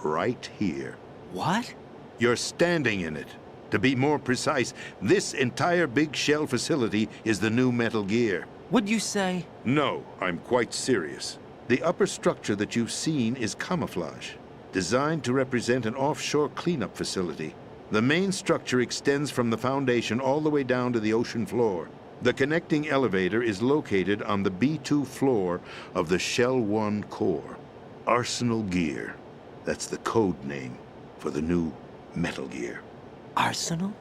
Right here. What? You're standing in it. To be more precise, this entire big shell facility is the new Metal Gear. Would you say? No, I'm quite serious. The upper structure that you've seen is camouflage, designed to represent an offshore cleanup facility. The main structure extends from the foundation all the way down to the ocean floor. The connecting elevator is located on the B2 floor of the Shell 1 core. Arsenal Gear. That's the code name for the new Metal Gear. Arsenal?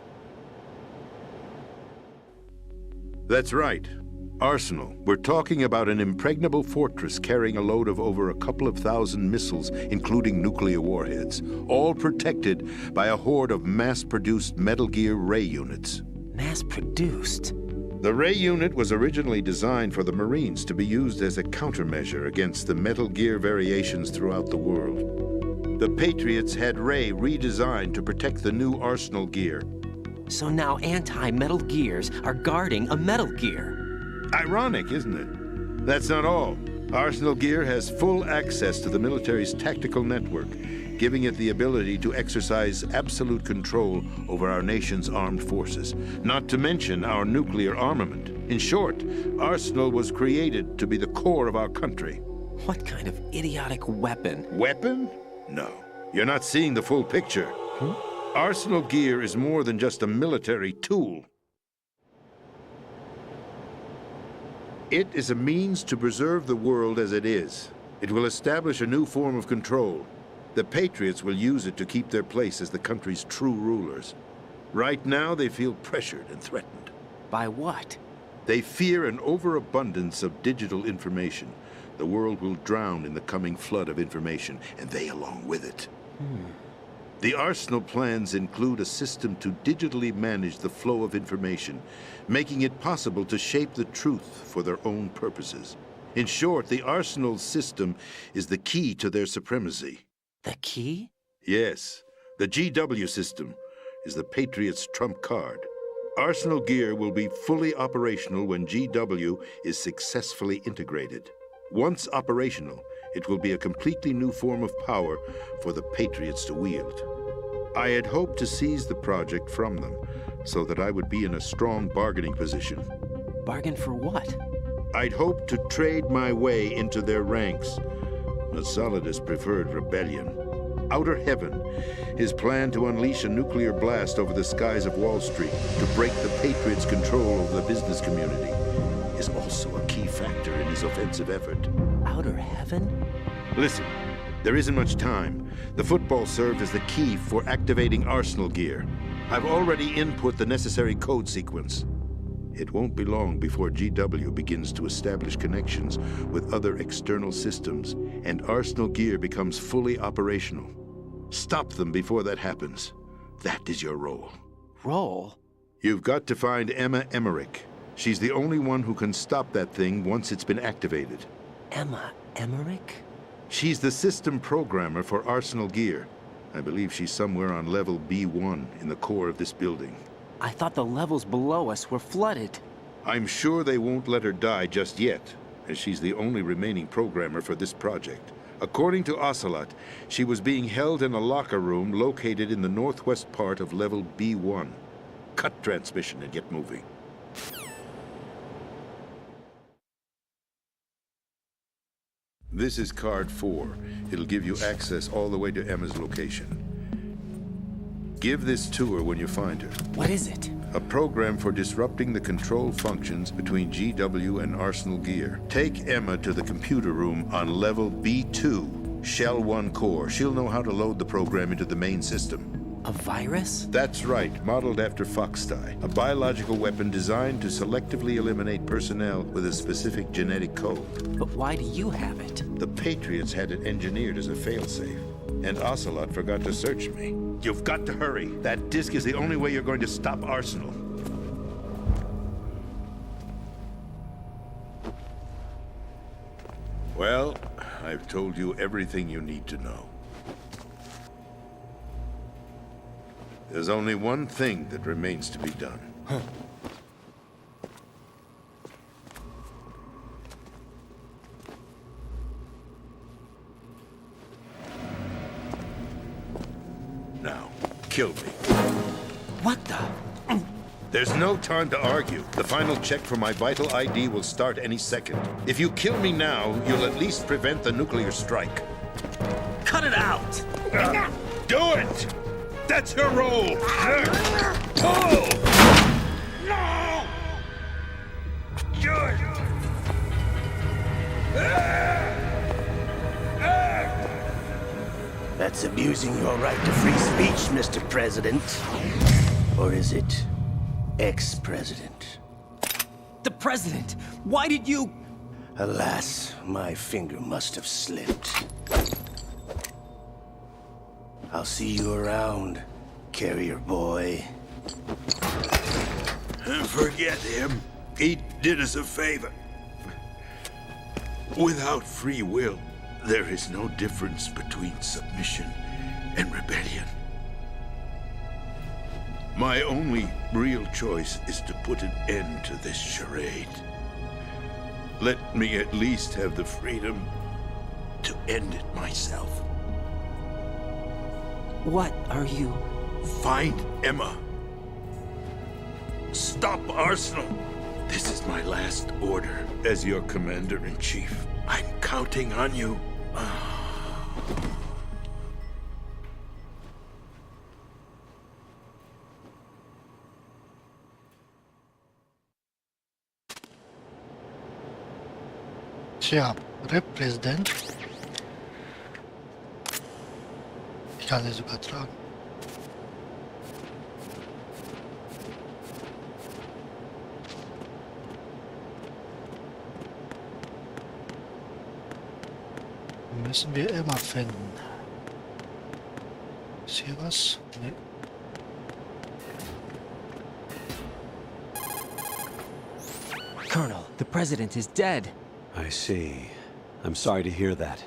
That's right. Arsenal. We're talking about an impregnable fortress carrying a load of over a couple of thousand missiles, including nuclear warheads, all protected by a horde of mass-produced Metal Gear Ray units. Mass-produced? The Ray unit was originally designed for the Marines to be used as a countermeasure against the Metal Gear variations throughout the world. The Patriots had Ray redesigned to protect the new Arsenal Gear. So now anti-Metal Gears are guarding a Metal Gear. Ironic, isn't it? That's not all. Arsenal Gear has full access to the military's tactical network, giving it the ability to exercise absolute control over our nation's armed forces, not to mention our nuclear armament. In short, Arsenal was created to be the core of our country. What kind of idiotic weapon? Weapon? No. You're not seeing the full picture. Arsenal Gear is more than just a military tool. It is a means to preserve the world as it is. It will establish a new form of control. The Patriots will use it to keep their place as the country's true rulers. Right now, they feel pressured and threatened. By what? They fear an overabundance of digital information. The world will drown in the coming flood of information, and they along with it. The Arsenal plans include a system to digitally manage the flow of information, making it possible to shape the truth for their own purposes. In short, the Arsenal system is the key to their supremacy. The key? Yes. The GW system is the Patriots' trump card. Arsenal Gear will be fully operational when GW is successfully integrated. Once operational, it will be a completely new form of power for the Patriots to wield. I had hoped to seize the project from them, so that I would be in a strong bargaining position. Bargain for what? I'd hoped to trade my way into their ranks, but Solidus preferred rebellion. Outer Heaven, his plan to unleash a nuclear blast over the skies of Wall Street to break the Patriots' control over the business community, is also a key factor in his offensive effort. Outer Heaven? Listen, there isn't much time. The football served as the key for activating Arsenal Gear. I've already input the necessary code sequence. It won't be long before GW begins to establish connections with other external systems, and Arsenal Gear becomes fully operational. Stop them before that happens. That is your role. Role? You've got to find Emma Emmerich. She's the only one who can stop that thing once it's been activated. Emma Emmerich? She's the system programmer for Arsenal Gear. I believe she's somewhere on level B1 in the core of this building. I thought the levels below us were flooded. I'm sure they won't let her die just yet, as she's the only remaining programmer for this project. According to Ocelot, she was being held in a locker room located in the northwest part of level B1. Cut transmission and get moving. This is card 4. It'll give you access all the way to Emma's location. Give this to her when you find her. What is it? A program for disrupting the control functions between GW and Arsenal Gear. Take Emma to the computer room on level B2, Shell 1 core. She'll know how to load the program into the main system. A virus? That's right, modeled after Foxdie. A biological weapon designed to selectively eliminate personnel with a specific genetic code. But why do you have it? The Patriots had it engineered as a failsafe, and Ocelot forgot to search me. You've got to hurry. That disk is the only way you're going to stop Arsenal. Well, I've told you everything you need to know. There's only one thing that remains to be done. Now, kill me. What the? There's no time to argue. The final check for my vital ID will start any second. If you kill me now, you'll at least prevent the nuclear strike. Cut it out! Do it! That's your role! Pull! No! Do it! That's abusing your right to free speech, Mr. President. Or is it ex-president? The president! Why did you... Alas, my finger must have slipped. I'll see you around, carrier boy. Forget him. He did us a favor. Without free will, there is no difference between submission and rebellion. My only real choice is to put an end to this charade. Let me at least have the freedom to end it myself. What are you... Find Emma. Stop Arsenal. This is my last order as your commander-in-chief. I'm counting on you. Tja, Repräsident. Ich kann es sogar tragen. Müssen wir immer finden. Ist hier was? Nee. Colonel, the president is dead. I see. I'm sorry to hear that.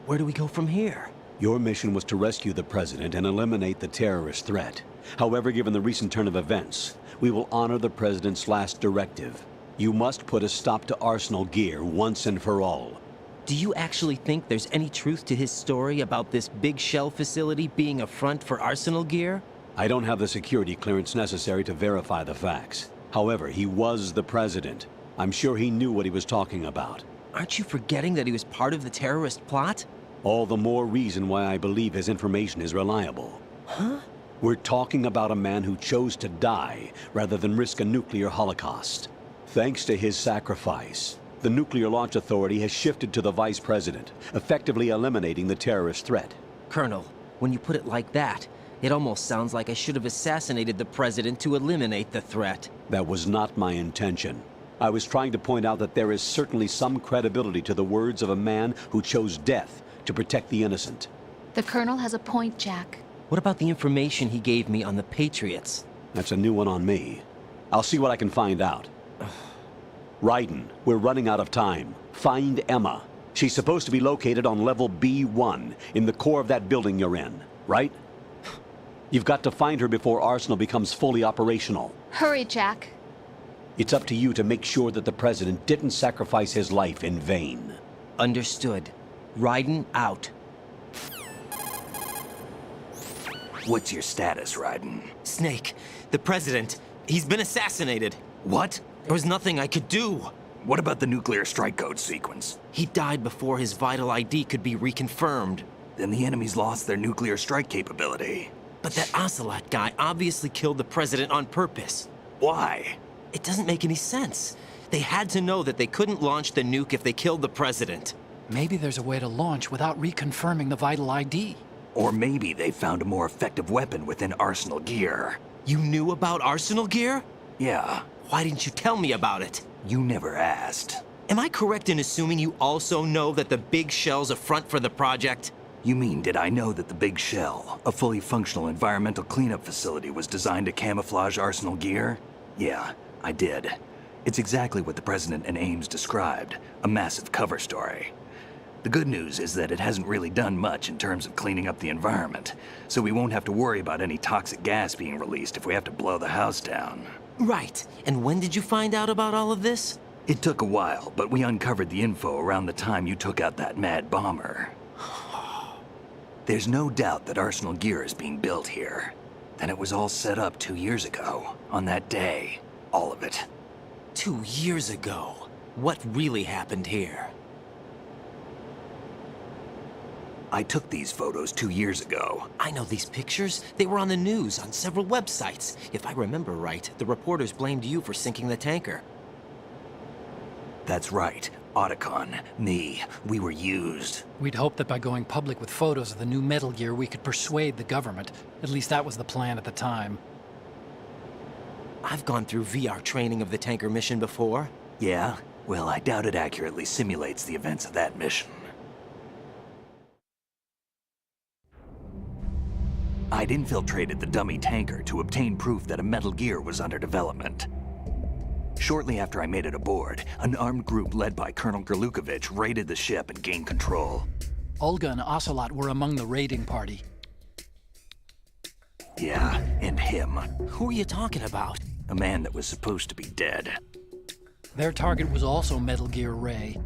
Where do we go from here? Your mission was to rescue the president and eliminate the terrorist threat. However, given the recent turn of events, we will honor the president's last directive. You must put a stop to Arsenal Gear once and for all. Do you actually think there's any truth to his story about this big shell facility being a front for Arsenal Gear? I don't have the security clearance necessary to verify the facts. However, he was the president. I'm sure he knew what he was talking about. Aren't you forgetting that he was part of the terrorist plot? All the more reason why I believe his information is reliable. Huh? We're talking about a man who chose to die rather than risk a nuclear holocaust. Thanks to his sacrifice, the Nuclear Launch Authority has shifted to the vice president, effectively eliminating the terrorist threat. Colonel, when you put it like that, it almost sounds like I should have assassinated the president to eliminate the threat. That was not my intention. I was trying to point out that there is certainly some credibility to the words of a man who chose death to protect the innocent. The Colonel has a point, Jack. What about the information he gave me on the Patriots? That's a new one on me. I'll see what I can find out. Raiden, we're running out of time. Find Emma. She's supposed to be located on level B1, in the core of that building you're in, right? You've got to find her before Arsenal becomes fully operational. Hurry, Jack. It's up to you to make sure that the President didn't sacrifice his life in vain. Understood. Raiden out. What's your status, Raiden? Snake, the President, he's been assassinated. What? There was nothing I could do. What about the nuclear strike code sequence? He died before his vital ID could be reconfirmed. Then the enemy's lost their nuclear strike capability. But that Ocelot guy obviously killed the President on purpose. Why? It doesn't make any sense. They had to know that they couldn't launch the nuke if they killed the President. Maybe there's a way to launch without reconfirming the vital ID. Or maybe they found a more effective weapon within Arsenal gear. You knew about Arsenal gear? Yeah. Why didn't you tell me about it? You never asked. Am I correct in assuming you also know that the Big Shell's a front for the project? You mean, did I know that the Big Shell, a fully functional environmental cleanup facility, was designed to camouflage Arsenal gear? Yeah, I did. It's exactly what the President and Ames described, a massive cover story. The good news is that it hasn't really done much in terms of cleaning up the environment, so we won't have to worry about any toxic gas being released if we have to blow the house down. Right. And when did you find out about all of this? It took a while, but we uncovered the info around the time you took out that mad bomber. There's no doubt that Arsenal gear is being built here. Then it was all set up 2 years ago, on that day. All of it. 2 years ago? What really happened here? I took these photos 2 years ago. I know these pictures. They were on the news, on several websites. If I remember right, the reporters blamed you for sinking the tanker. That's right. Otacon, me, we were used. We'd hoped that by going public with photos of the new Metal Gear, we could persuade the government. At least that was the plan at the time. I've gone through VR training of the tanker mission before. Yeah? Well, I doubt it accurately simulates the events of that mission. I'd infiltrated the dummy tanker to obtain proof that a Metal Gear was under development. Shortly after I made it aboard, an armed group led by Colonel Gerlukovich raided the ship and gained control. Olga and Ocelot were among the raiding party. Yeah, and him. Who are you talking about? A man that was supposed to be dead. Their target was also Metal Gear Ray.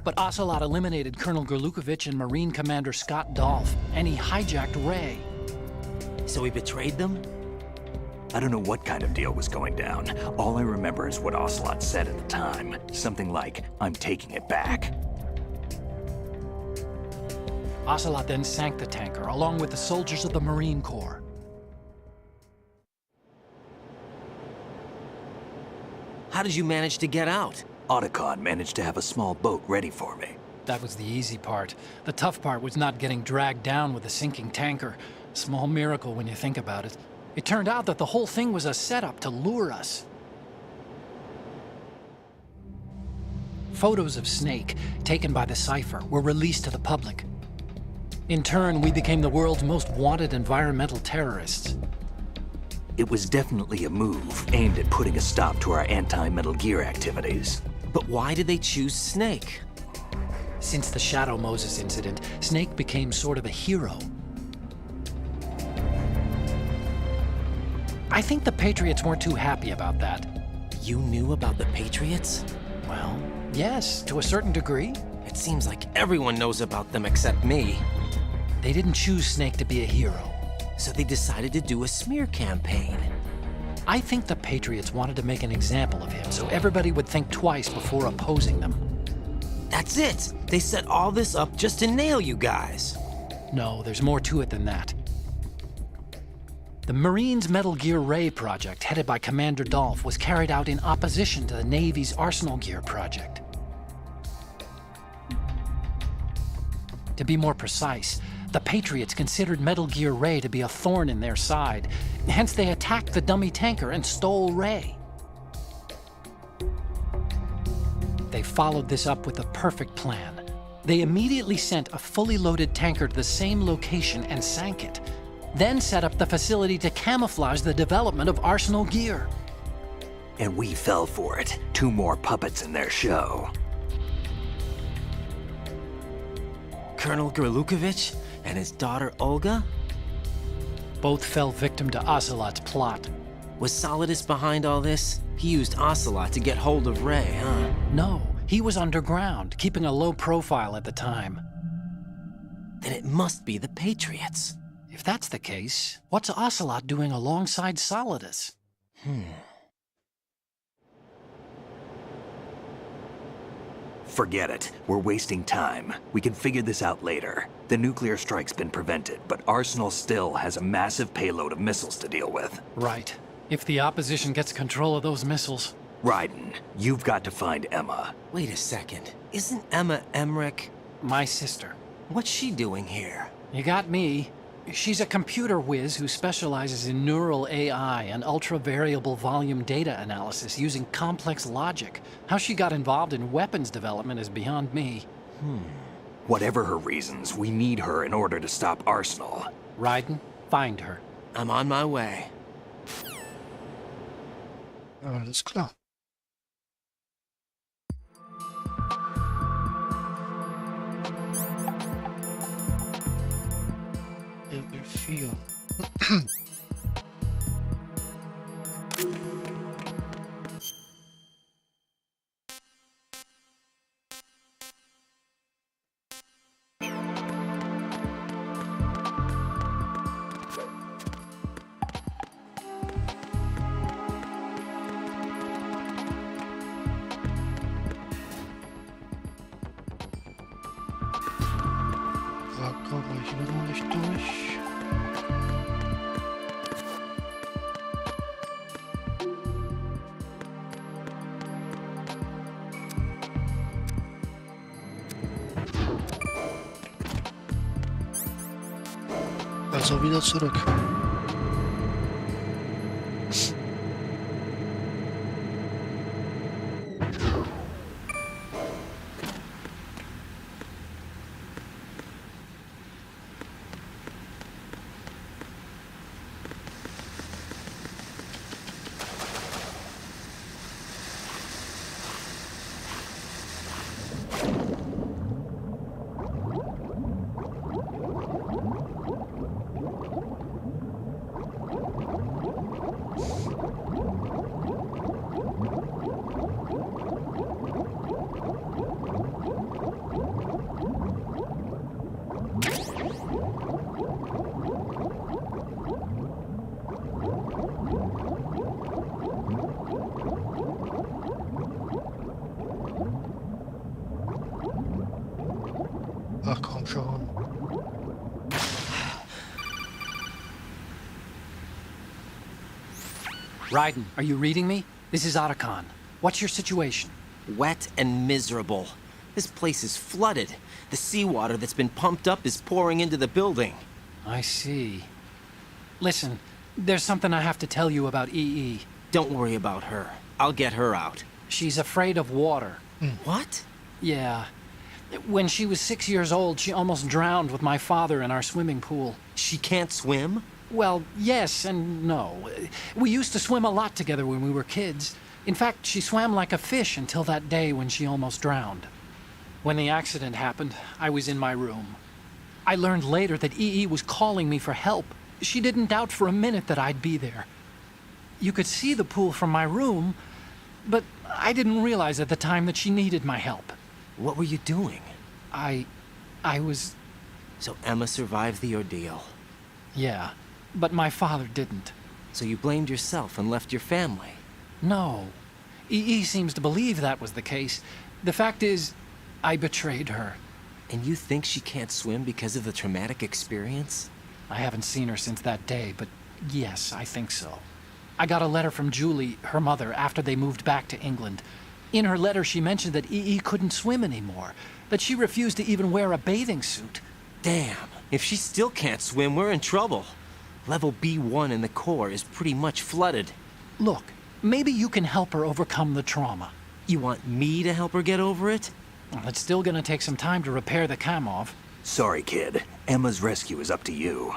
But Ocelot eliminated Colonel Gerlukovich and Marine Commander Scott Dolph, and he hijacked Ray. So he betrayed them? I don't know what kind of deal was going down. All I remember is what Ocelot said at the time. Something like, "I'm taking it back." Ocelot then sank the tanker, along with the soldiers of the Marine Corps. How did you manage to get out? Otacon managed to have a small boat ready for me. That was the easy part. The tough part was not getting dragged down with a sinking tanker. Small miracle when you think about it. It turned out that the whole thing was a setup to lure us. Photos of Snake, taken by the Cypher, were released to the public. In turn, we became the world's most wanted environmental terrorists. It was definitely a move aimed at putting a stop to our anti-Metal Gear activities. But why did they choose Snake? Since the Shadow Moses incident, Snake became sort of a hero. I think the Patriots weren't too happy about that. You knew about the Patriots? Well, yes, to a certain degree. It seems like everyone knows about them except me. They didn't choose Snake to be a hero. So they decided to do a smear campaign. I think the Patriots wanted to make an example of him so everybody would think twice before opposing them. That's it! They set all this up just to nail you guys. No, there's more to it than that. The Marines' Metal Gear Ray project, headed by Commander Dolph, was carried out in opposition to the Navy's Arsenal Gear project. To be more precise, the Patriots considered Metal Gear Ray to be a thorn in their side. Hence, they attacked the dummy tanker and stole Ray. They followed this up with the perfect plan. They immediately sent a fully loaded tanker to the same location and sank it. Then set up the facility to camouflage the development of Arsenal gear. And we fell for it. 2 more puppets in their show. Colonel Gerlukovich and his daughter Olga? Both fell victim to Ocelot's plot. Was Solidus behind all this? He used Ocelot to get hold of Ray, huh? No, he was underground, keeping a low profile at the time. Then it must be the Patriots. If that's the case, what's Ocelot doing alongside Solidus? Forget it. We're wasting time. We can figure this out later. The nuclear strike's been prevented, but Arsenal still has a massive payload of missiles to deal with. Right. If the opposition gets control of those missiles... Raiden, you've got to find Emma. Wait a second. Isn't Emma Emmerich? My sister. What's she doing here? You got me. She's a computer whiz who specializes in neural AI and ultra-variable volume data analysis using complex logic. How she got involved in weapons development is beyond me. Whatever her reasons, we need her in order to stop Arsenal. Raiden, find her. I'm on my way. Alles klar. Level 4. Da kommen wir hier noch nicht durch. Also wieder zurück. Ach komm schon. Raiden, are you reading me? This is Otacon. What's your situation? Wet and miserable. This place is flooded. The seawater that's been pumped up is pouring into the building. I see. Listen, there's something I have to tell you about EE. Don't worry about her. I'll get her out. She's afraid of water. What? Yeah. When she was 6 years old, she almost drowned with my father in our swimming pool. She can't swim? Well, yes and no. We used to swim a lot together when we were kids. In fact, she swam like a fish until that day when she almost drowned. When the accident happened, I was in my room. I learned later that EE was calling me for help. She didn't doubt for a minute that I'd be there. You could see the pool from my room, but I didn't realize at the time that she needed my help. What were you doing? I was... So Emma survived the ordeal. Yeah, but my father didn't. So you blamed yourself and left your family? No. EE seems to believe that was the case. The fact is, I betrayed her. And you think she can't swim because of the traumatic experience? I haven't seen her since that day, but yes, I think so. I got a letter from Julie, her mother, after they moved back to England. In her letter, she mentioned that EE couldn't swim anymore, that she refused to even wear a bathing suit. Damn, if she still can't swim, we're in trouble. Level B1 in the core is pretty much flooded. Look, maybe you can help her overcome the trauma. You want me to help her get over it? Well, it's still gonna take some time to repair the cam off. Sorry, kid. Emma's rescue is up to you.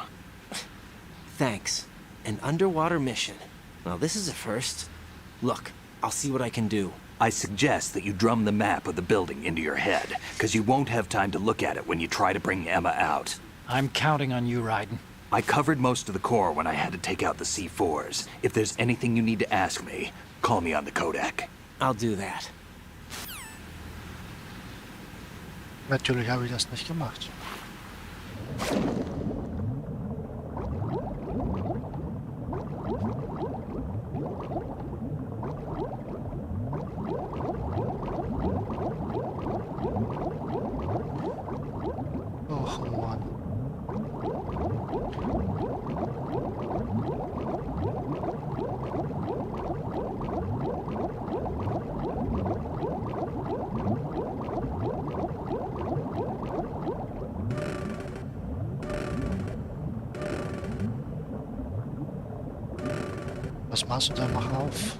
Thanks. An underwater mission. Well, this is a first. Look, I'll see what I can do. I suggest that you drum the map of the building into your head, because you won't have time to look at it when you try to bring Emma out. I'm counting on you, Raiden. I covered most of the core when I had to take out the C4s. If there's anything you need to ask me, call me on the Kodak. I'll do that. Natürlich habe ich das nicht gemacht. Och Mann. Was machst du da? Mach auf.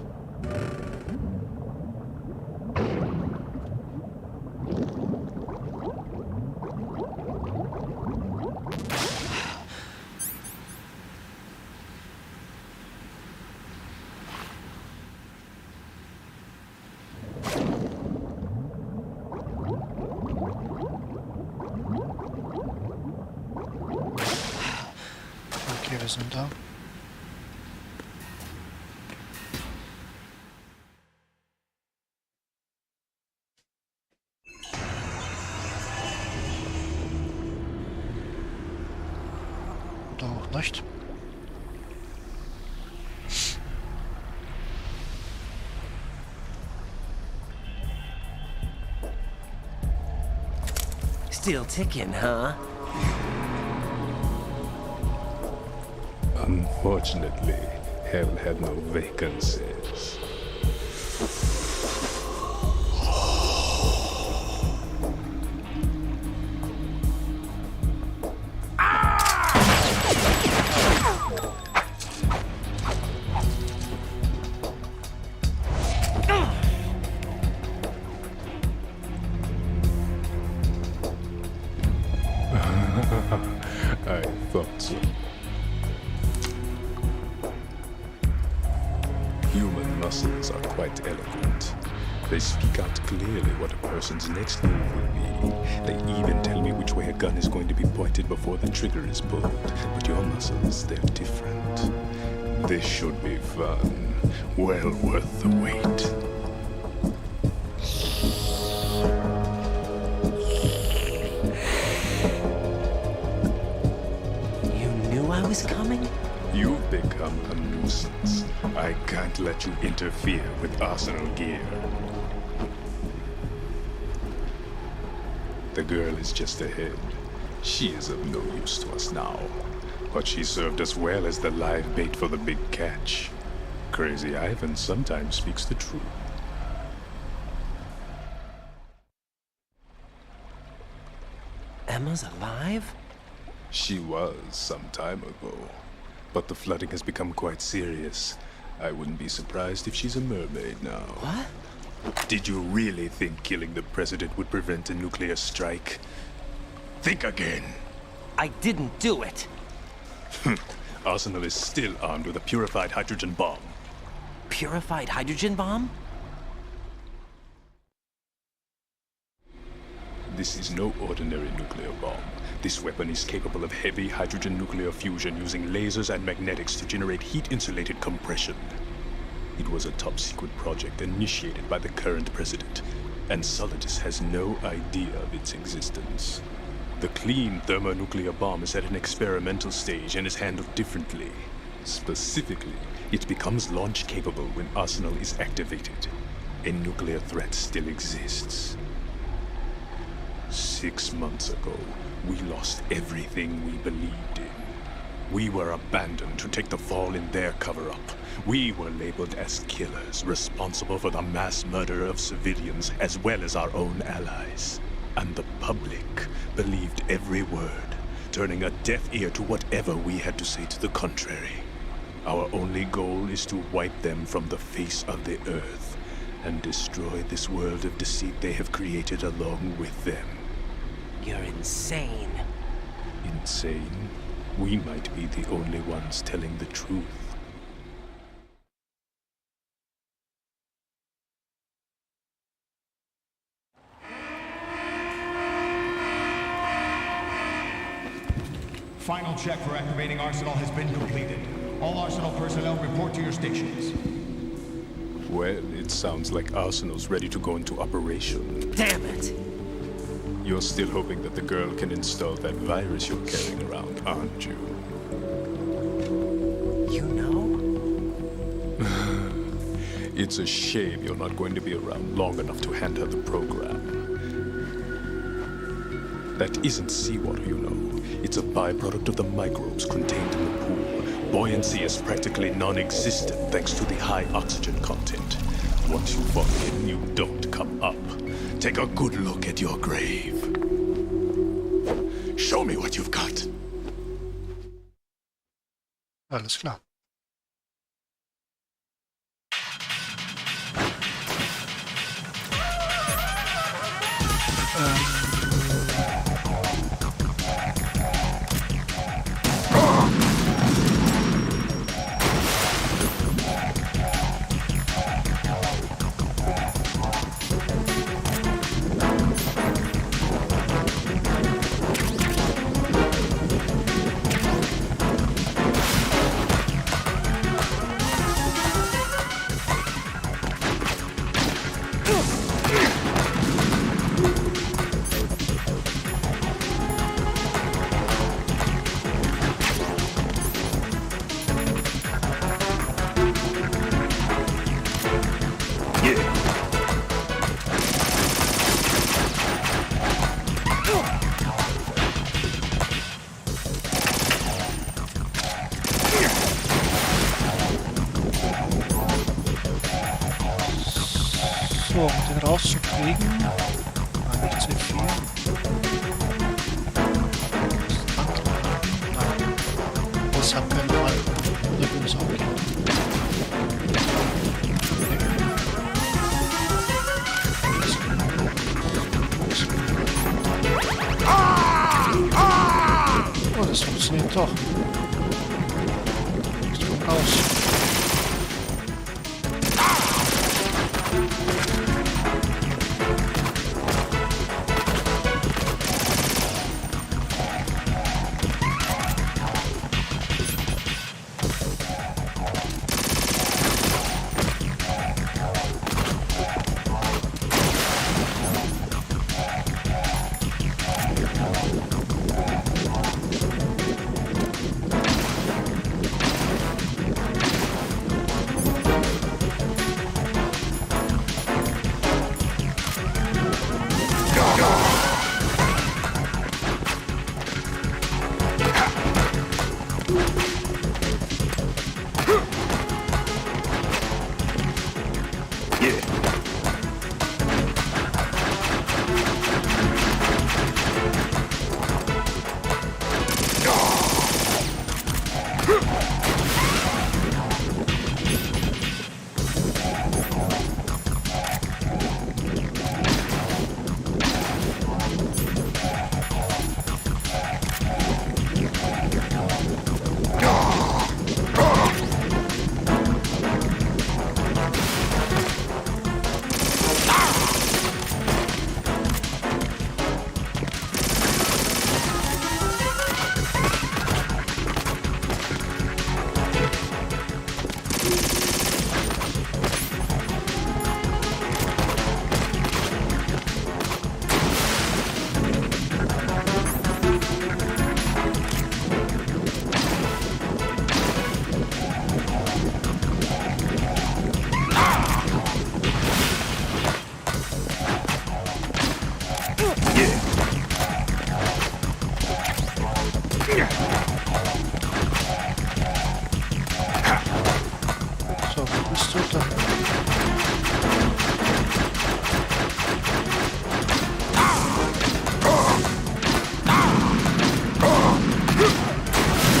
Okay, wir sind da. Oder auch nicht. Still ticking, huh? Unfortunately, hell had no vacancies. I thought so. Human muscles are quite eloquent. They speak out clearly what a person's next move will be. They even tell me which way a gun is going to be pointed before the trigger is pulled. But your muscles, they're different. This should be fun. Well worth the wait. I was coming? You've become a nuisance. I can't let you interfere with Arsenal gear. The girl is just ahead. She is of no use to us now. But she served us well as the live bait for the big catch. Crazy Ivan sometimes speaks the truth. Emma's alive? She was some time ago. But the flooding has become quite serious. I wouldn't be surprised if she's a mermaid now. What? Did you really think killing the president would prevent a nuclear strike? Think again. I didn't do it. Arsenal is still armed with a purified hydrogen bomb. Purified hydrogen bomb? This is no ordinary nuclear bomb. This weapon is capable of heavy hydrogen nuclear fusion using lasers and magnetics to generate heat-insulated compression. It was a top-secret project initiated by the current president, and Solidus has no idea of its existence. The clean thermonuclear bomb is at an experimental stage and is handled differently. Specifically, it becomes launch-capable when Arsenal is activated. A nuclear threat still exists. 6 months ago, we lost everything we believed in. We were abandoned to take the fall in their cover-up. We were labeled as killers, responsible for the mass murder of civilians as well as our own allies. And the public believed every word, turning a deaf ear to whatever we had to say to the contrary. Our only goal is to wipe them from the face of the earth, and destroy this world of deceit they have created along with them. You're insane. Insane? We might be the only ones telling the truth. Final check for activating Arsenal has been completed. All Arsenal personnel report to your stations. Well, it sounds like Arsenal's ready to go into operation. Damn it! You're still hoping that the girl can install that virus you're carrying around, aren't you? You know? It's a shame you're not going to be around long enough to hand her the program. That isn't seawater, you know. It's a byproduct of the microbes contained in the pool. Buoyancy is practically non-existent thanks to the high oxygen content. Once you fall in, you don't come up. Take a good look at your grave. Show me what you've got. Alles klar. So, um den rauszukriegen. Nicht C4. Nein. Das hat keinen Fall. Da würde es auch gehen. Oh, das funktioniert doch. Ich komm raus. So, wo bist du da?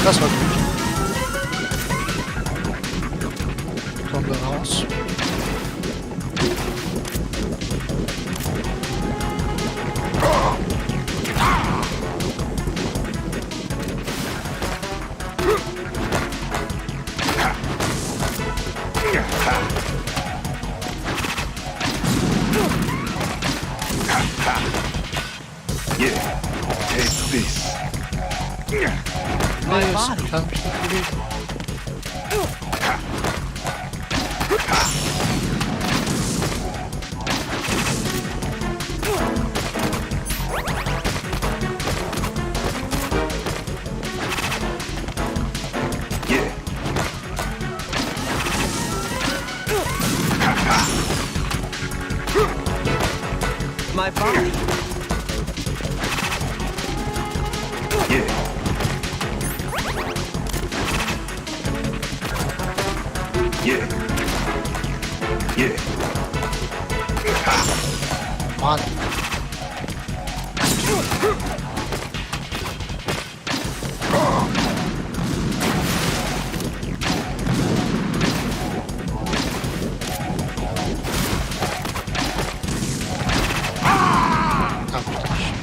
Das war gut. Kommen wir raus. Yeah. Take this. My Yes, body. kann mich nicht bewegen. Yeah. My body. Yeah. Yeah. Yeah. Mann. Hab ich nicht.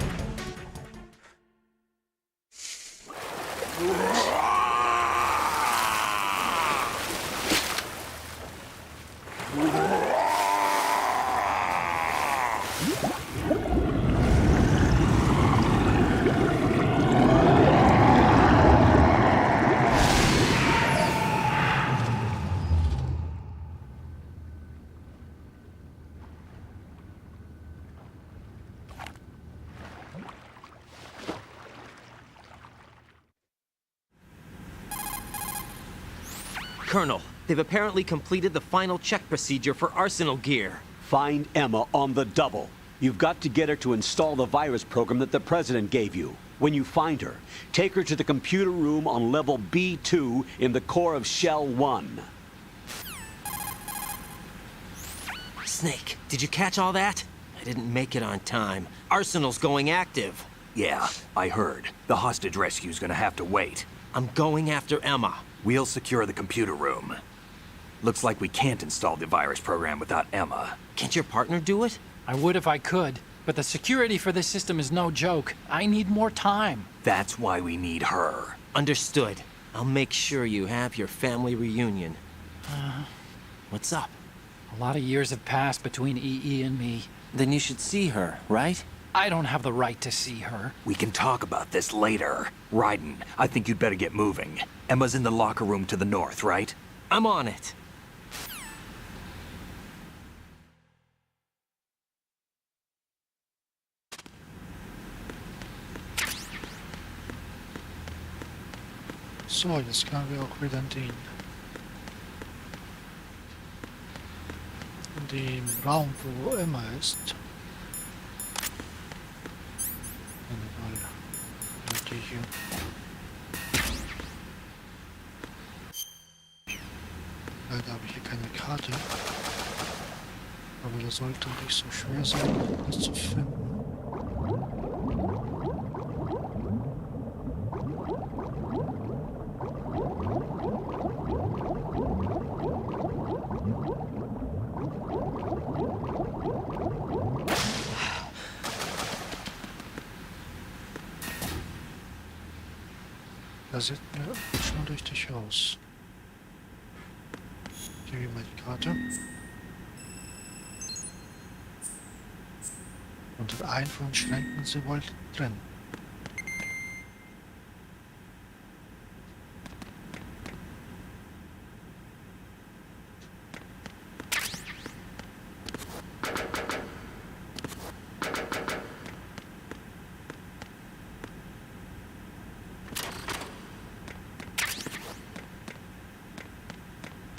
Colonel, they've apparently completed the final check procedure for arsenal gear. Find Emma on the double. You've got to get her to install the virus program that the President gave you. When you find her, take her to the computer room on level B2 in the core of Shell 1. Snake, did you catch all that? I didn't make it on time. Arsenal's going active. Yeah, I heard. The hostage rescue's gonna have to wait. I'm going after Emma. We'll secure the computer room. Looks like we can't install the virus program without Emma. Can't your partner do it? I would if I could, but the security for this system is no joke. I need more time. That's why we need her. Understood. I'll make sure you have your family reunion. What's up? A lot of years have passed between EE and me. Then you should see her, right? I don't have the right to see her. We can talk about this later. Raiden, I think you'd better get moving. Emma's in the locker room to the north, right? I'm on it. So, jetzt können wir auch wieder in dem Raum, wo Emma ist. Die hier. Leider habe ich hier keine Karte. Aber das sollte nicht so schwer sein, das zu finden. Das sieht mir schon richtig aus. Hier wie mal die Karte. Und in einen von den Schränken sind wohl drin.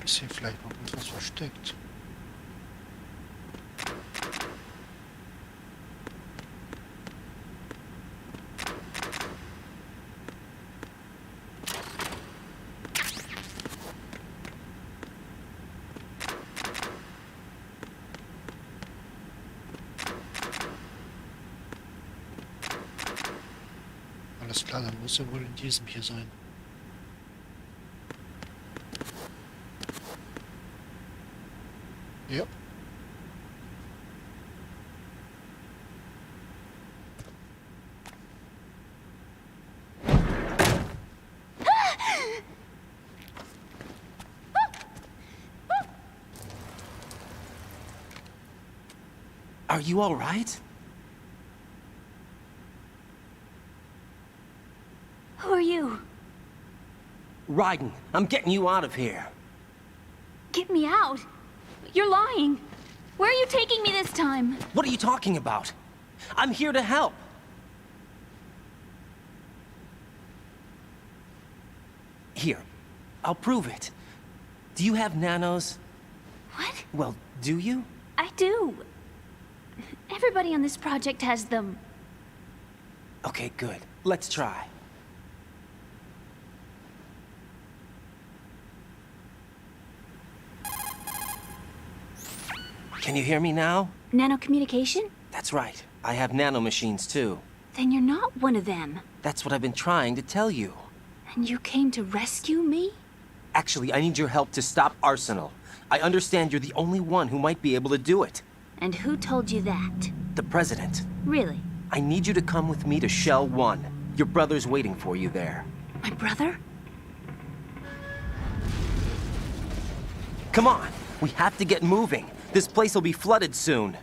Ist hier vielleicht noch etwas versteckt? Alles klar, dann muss er wohl in diesem hier sein. Ja. Are you all right? Who are you? Raiden, I'm getting you out of here. Get me out? You're lying. Where are you taking me this time? What are you talking about? I'm here to help. Here, I'll prove it. Do you have nanos? What? Well, do you? I do. Everybody on this project has them. Okay, good. Let's try. Can you hear me now? Nanocommunication? That's right. I have nanomachines too. Then you're not one of them. That's what I've been trying to tell you. And you came to rescue me? Actually, I need your help to stop Arsenal. I understand you're the only one who might be able to do it. And who told you that? The President. Really? I need you to come with me to Shell 1. Your brother's waiting for you there. My brother? Come on! We have to get moving. This place will be flooded soon.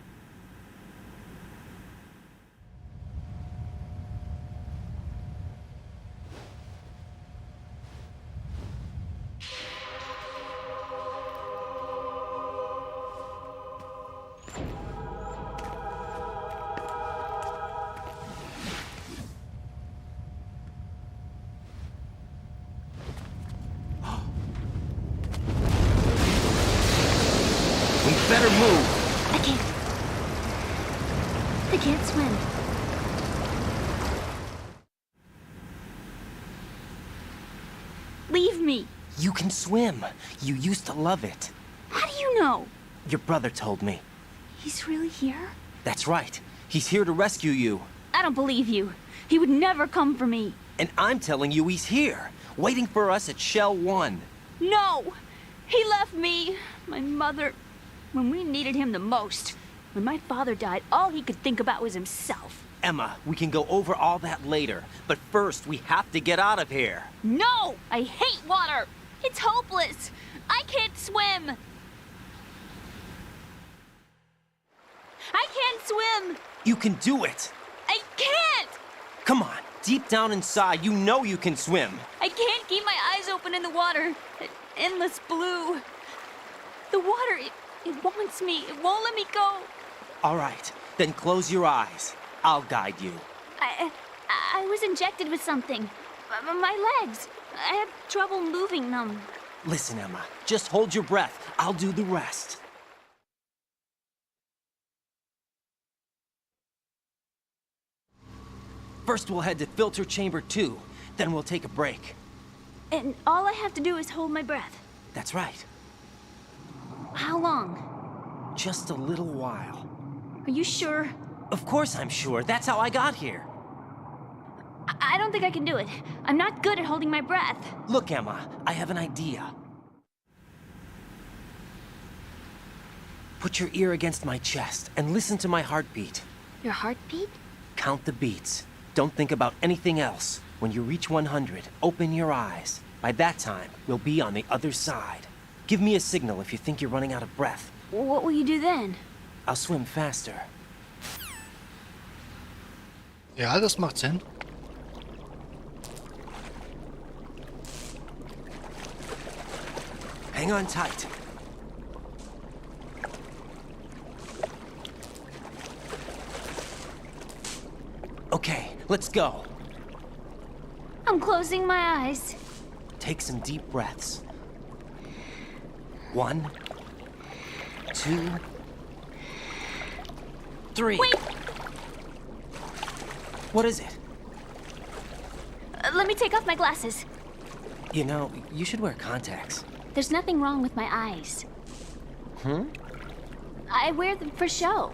We better move. I can't swim. Leave me. You can swim. You used to love it. How do you know? Your brother told me. He's really here? That's right. He's here to rescue you. I don't believe you. He would never come for me. And I'm telling you he's here, waiting for us at Shell 1. No! He left me, my mother, when we needed him the most. When my father died, all he could think about was himself. Emma, we can go over all that later, but first we have to get out of here. No! I hate water! It's hopeless! I can't swim! I can't swim! You can do it! I can't! Come on, deep down inside, you know you can swim. I can't keep my eyes open in the water. Endless blue. The water, it wants me. It won't let me go. All right, then close your eyes. I'll guide you. I was injected with something. My legs. I have trouble moving them. Listen, Emma, just hold your breath. I'll do the rest. First, we'll head to filter chamber 2. Then we'll take a break. And all I have to do is hold my breath. That's right. How long? Just a little while. Are you sure? Of course I'm sure. That's how I got here. I don't think I can do it. I'm not good at holding my breath. Look, Emma, I have an idea. Put your ear against my chest and listen to my heartbeat. Your heartbeat? Count the beats. Don't think about anything else. When you reach 100, open your eyes. By that time, we'll be on the other side. Give me a signal if you think you're running out of breath. What will you do then? I'll swim faster. Ja, das macht Sinn. Hang on tight. Okay, let's go. I'm closing my eyes. Take some deep breaths. 1, 2, 3. Wait! What is it? Let me take off my glasses. You know, you should wear contacts. There's nothing wrong with my eyes. Hmm? I wear them for show.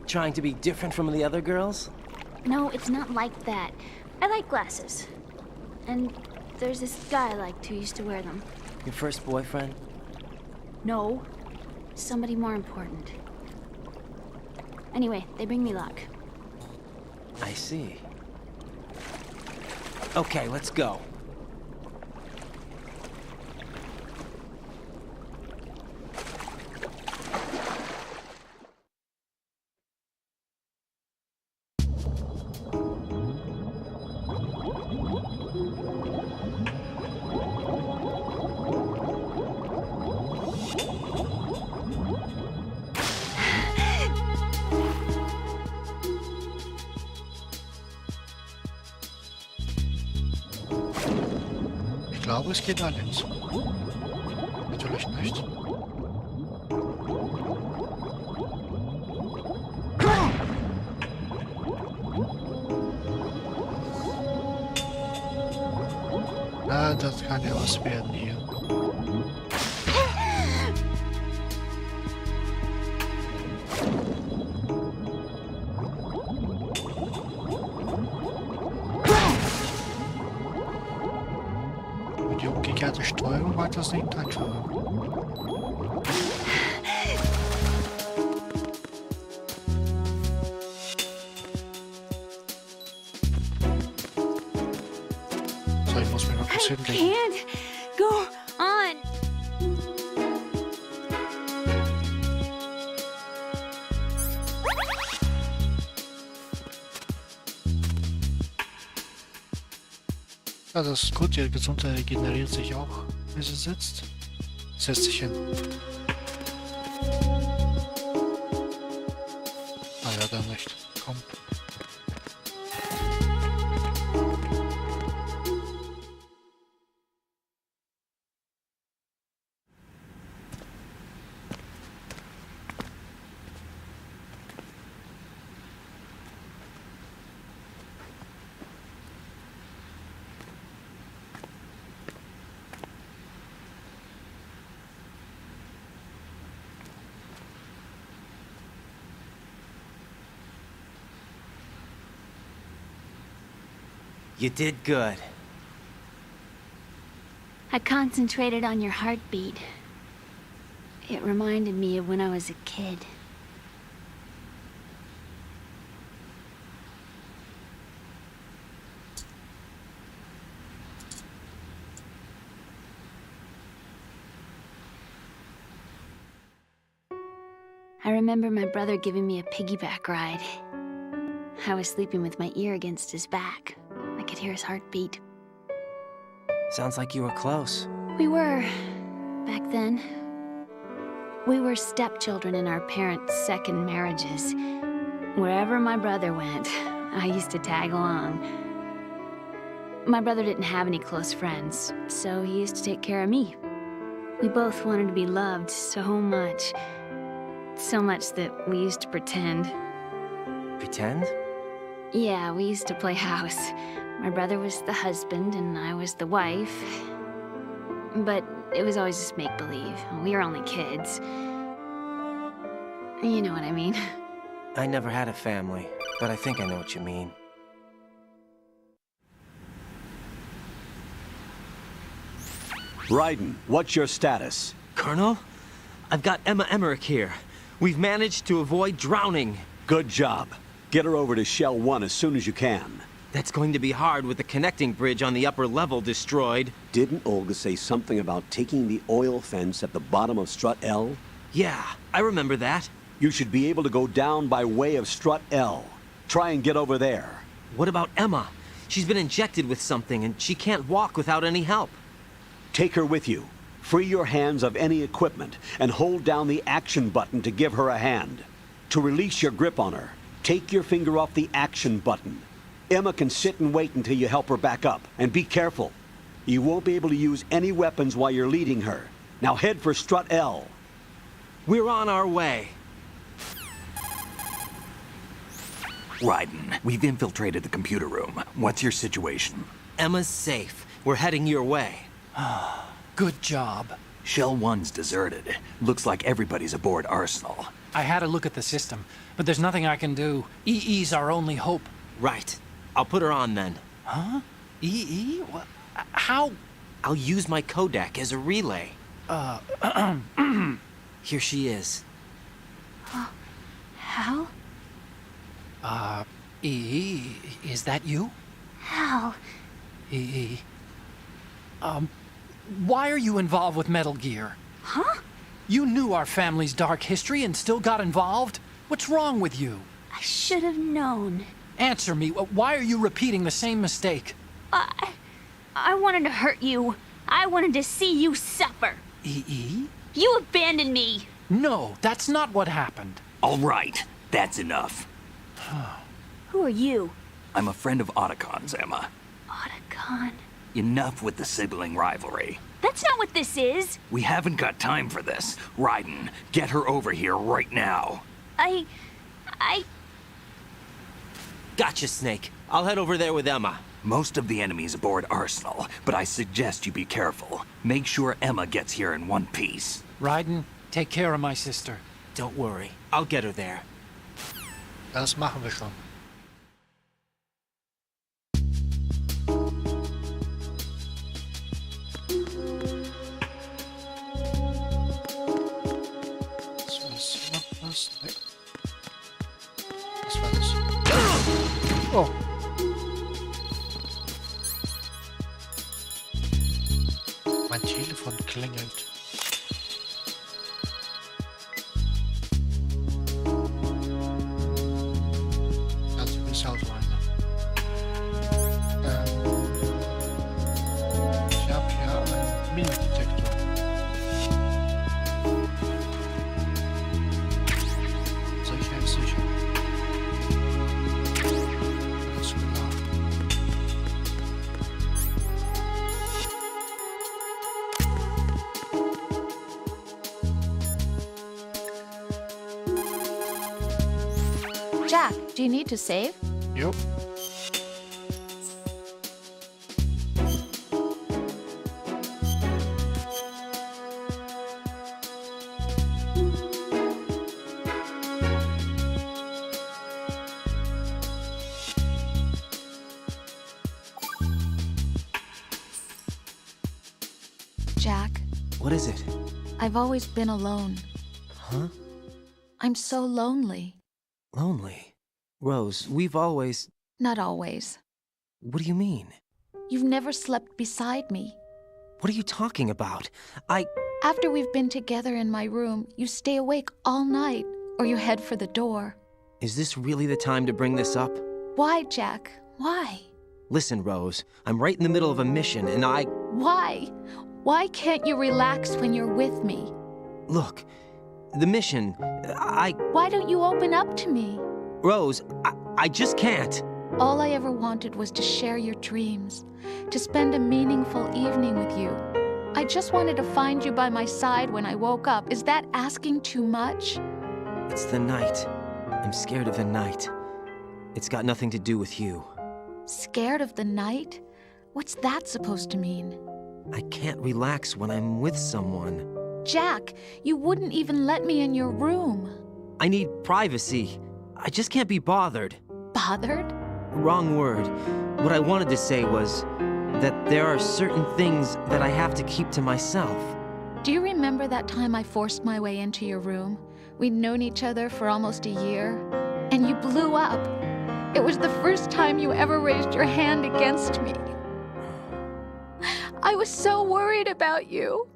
Trying to be different from the other girls? No, it's not like that. I like glasses. And there's this guy I liked who used to wear them. Your first boyfriend? No. Somebody more important. Anyway, they bring me luck. I see. Okay, let's go. glaube, es geht alles. Natürlich nicht. Na, das kann ja was werden hier. Mit die umgekehrte Steuerung war das nicht einfacher. So, ich muss mir noch was hinlegen. Can't go on. Ja, das ist gut, ihre Gesundheit regeneriert sich auch, wenn sie sitzt. Setzt sich hin. Naja, dann nicht. Komm. You did good. I concentrated on your heartbeat. It reminded me of when I was a kid. I remember my brother giving me a piggyback ride. I was sleeping with my ear against his back. I could hear his heartbeat. Sounds like you were close. We were, back then. We were stepchildren in our parents' second marriages. Wherever my brother went, I used to tag along. My brother didn't have any close friends, so he used to take care of me. We both wanted to be loved so much. So much that we used to pretend. Pretend? Yeah, we used to play house. My brother was the husband and I was the wife. But it was always just make-believe. We were only kids. You know what I mean. I never had a family, but I think I know what you mean. Raiden, what's your status? Colonel? I've got Emma Emmerich here. We've managed to avoid drowning. Good job. Get her over to Shell 1 as soon as you can. That's going to be hard with the connecting bridge on the upper level destroyed. Didn't Olga say something about taking the oil fence at the bottom of Strut L? Yeah, I remember that. You should be able to go down by way of Strut L. Try and get over there. What about Emma? She's been injected with something and she can't walk without any help. Take her with you. Free your hands of any equipment and hold down the action button to give her a hand. To release your grip on her, take your finger off the action button. Emma can sit and wait until you help her back up. And be careful. You won't be able to use any weapons while you're leading her. Now head for Strut L. We're on our way. Raiden, we've infiltrated the computer room. What's your situation? Emma's safe. We're heading your way. Good job. Shell 1's deserted. Looks like everybody's aboard Arsenal. I had a look at the system, but there's nothing I can do. EE's our only hope. Right. I'll put her on then. Huh? EE? What? How? I'll use my Kodak as a relay. Here she is. Hal? EE, is that you? Hal? EE. Why are you involved with Metal Gear? Huh? You knew our family's dark history and still got involved? What's wrong with you? I should have known. Answer me. Why are you repeating the same mistake? I wanted to hurt you. I wanted to see you suffer. EE? You abandoned me. No, that's not what happened. All right, that's enough. Who are you? I'm a friend of Otacon's, Emma. Otacon. Enough with the sibling rivalry. That's not what this is. We haven't got time for this. Raiden, get her over here right now. I... Gotcha, Snake. I'll head over there with Emma. Most of the enemy's aboard Arsenal, but I suggest you be careful. Make sure Emma gets here in one piece. Raiden, take care of my sister. Don't worry. I'll get her there. Das machen wir schon. So, ist noch was? Nee. Was war das? Oh. Mein Telefon klingelt. Also bis Haus rein. Ich habe hier einen Mini-Detektor. Sicher ist sicher. Alles klar. Jack, do you need to save? Jo. Jack, What is it? I've always been alone. Huh? I'm so lonely. Lonely. Rose, we've always... Not always. What do you mean? You've never slept beside me. What are you talking about? After we've been together in my room, you stay awake all night, or you head for the door. Is this really the time to bring this up? Why, Jack? Why? Listen, Rose, I'm right in the middle of a mission, and Why? Why can't you relax when you're with me? Look, the mission, Why don't you open up to me? Rose, I just can't. All I ever wanted was to share your dreams, to spend a meaningful evening with you. I just wanted to find you by my side when I woke up. Is that asking too much? It's the night. I'm scared of the night. It's got nothing to do with you. Scared of the night? What's that supposed to mean? I can't relax when I'm with someone. Jack, you wouldn't even let me in your room. I need privacy. I just can't be bothered. Bothered? Wrong word. What I wanted to say was that there are certain things that I have to keep to myself. Do you remember that time I forced my way into your room? We'd known each other for almost a year, and you blew up. It was the first time you ever raised your hand against me. I was so worried about you.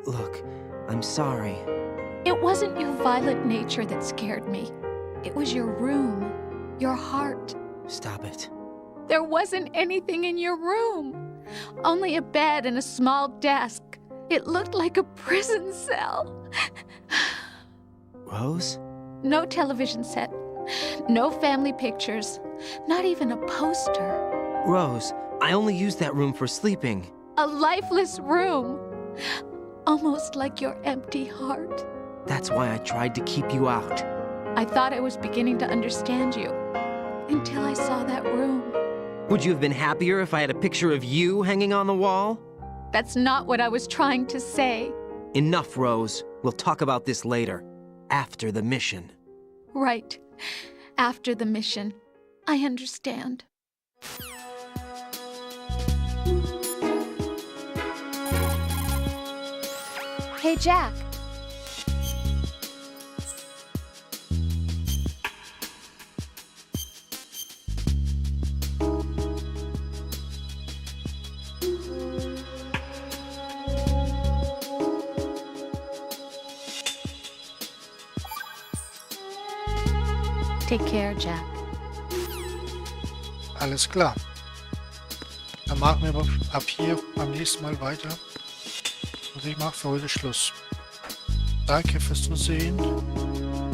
Look, I'm sorry. It wasn't your violent nature that scared me. It was your room, your heart. Stop it. There wasn't anything in your room. Only a bed and a small desk. It looked like a prison cell. Rose? No television set. No family pictures. Not even a poster. Rose, I only use that room for sleeping. A lifeless room. Almost like your empty heart. That's why I tried to keep you out. I thought I was beginning to understand you. Until I saw that room. Would you have been happier if I had a picture of you hanging on the wall? That's not what I was trying to say. Enough, Rose. We'll talk about this later. After the mission. Right. After the mission. I understand. Hey, Jack. Take care, Jack. Alles klar. Dann machen wir ab hier beim nächsten Mal weiter. Und ich mache für heute Schluss. Danke fürs Zusehen.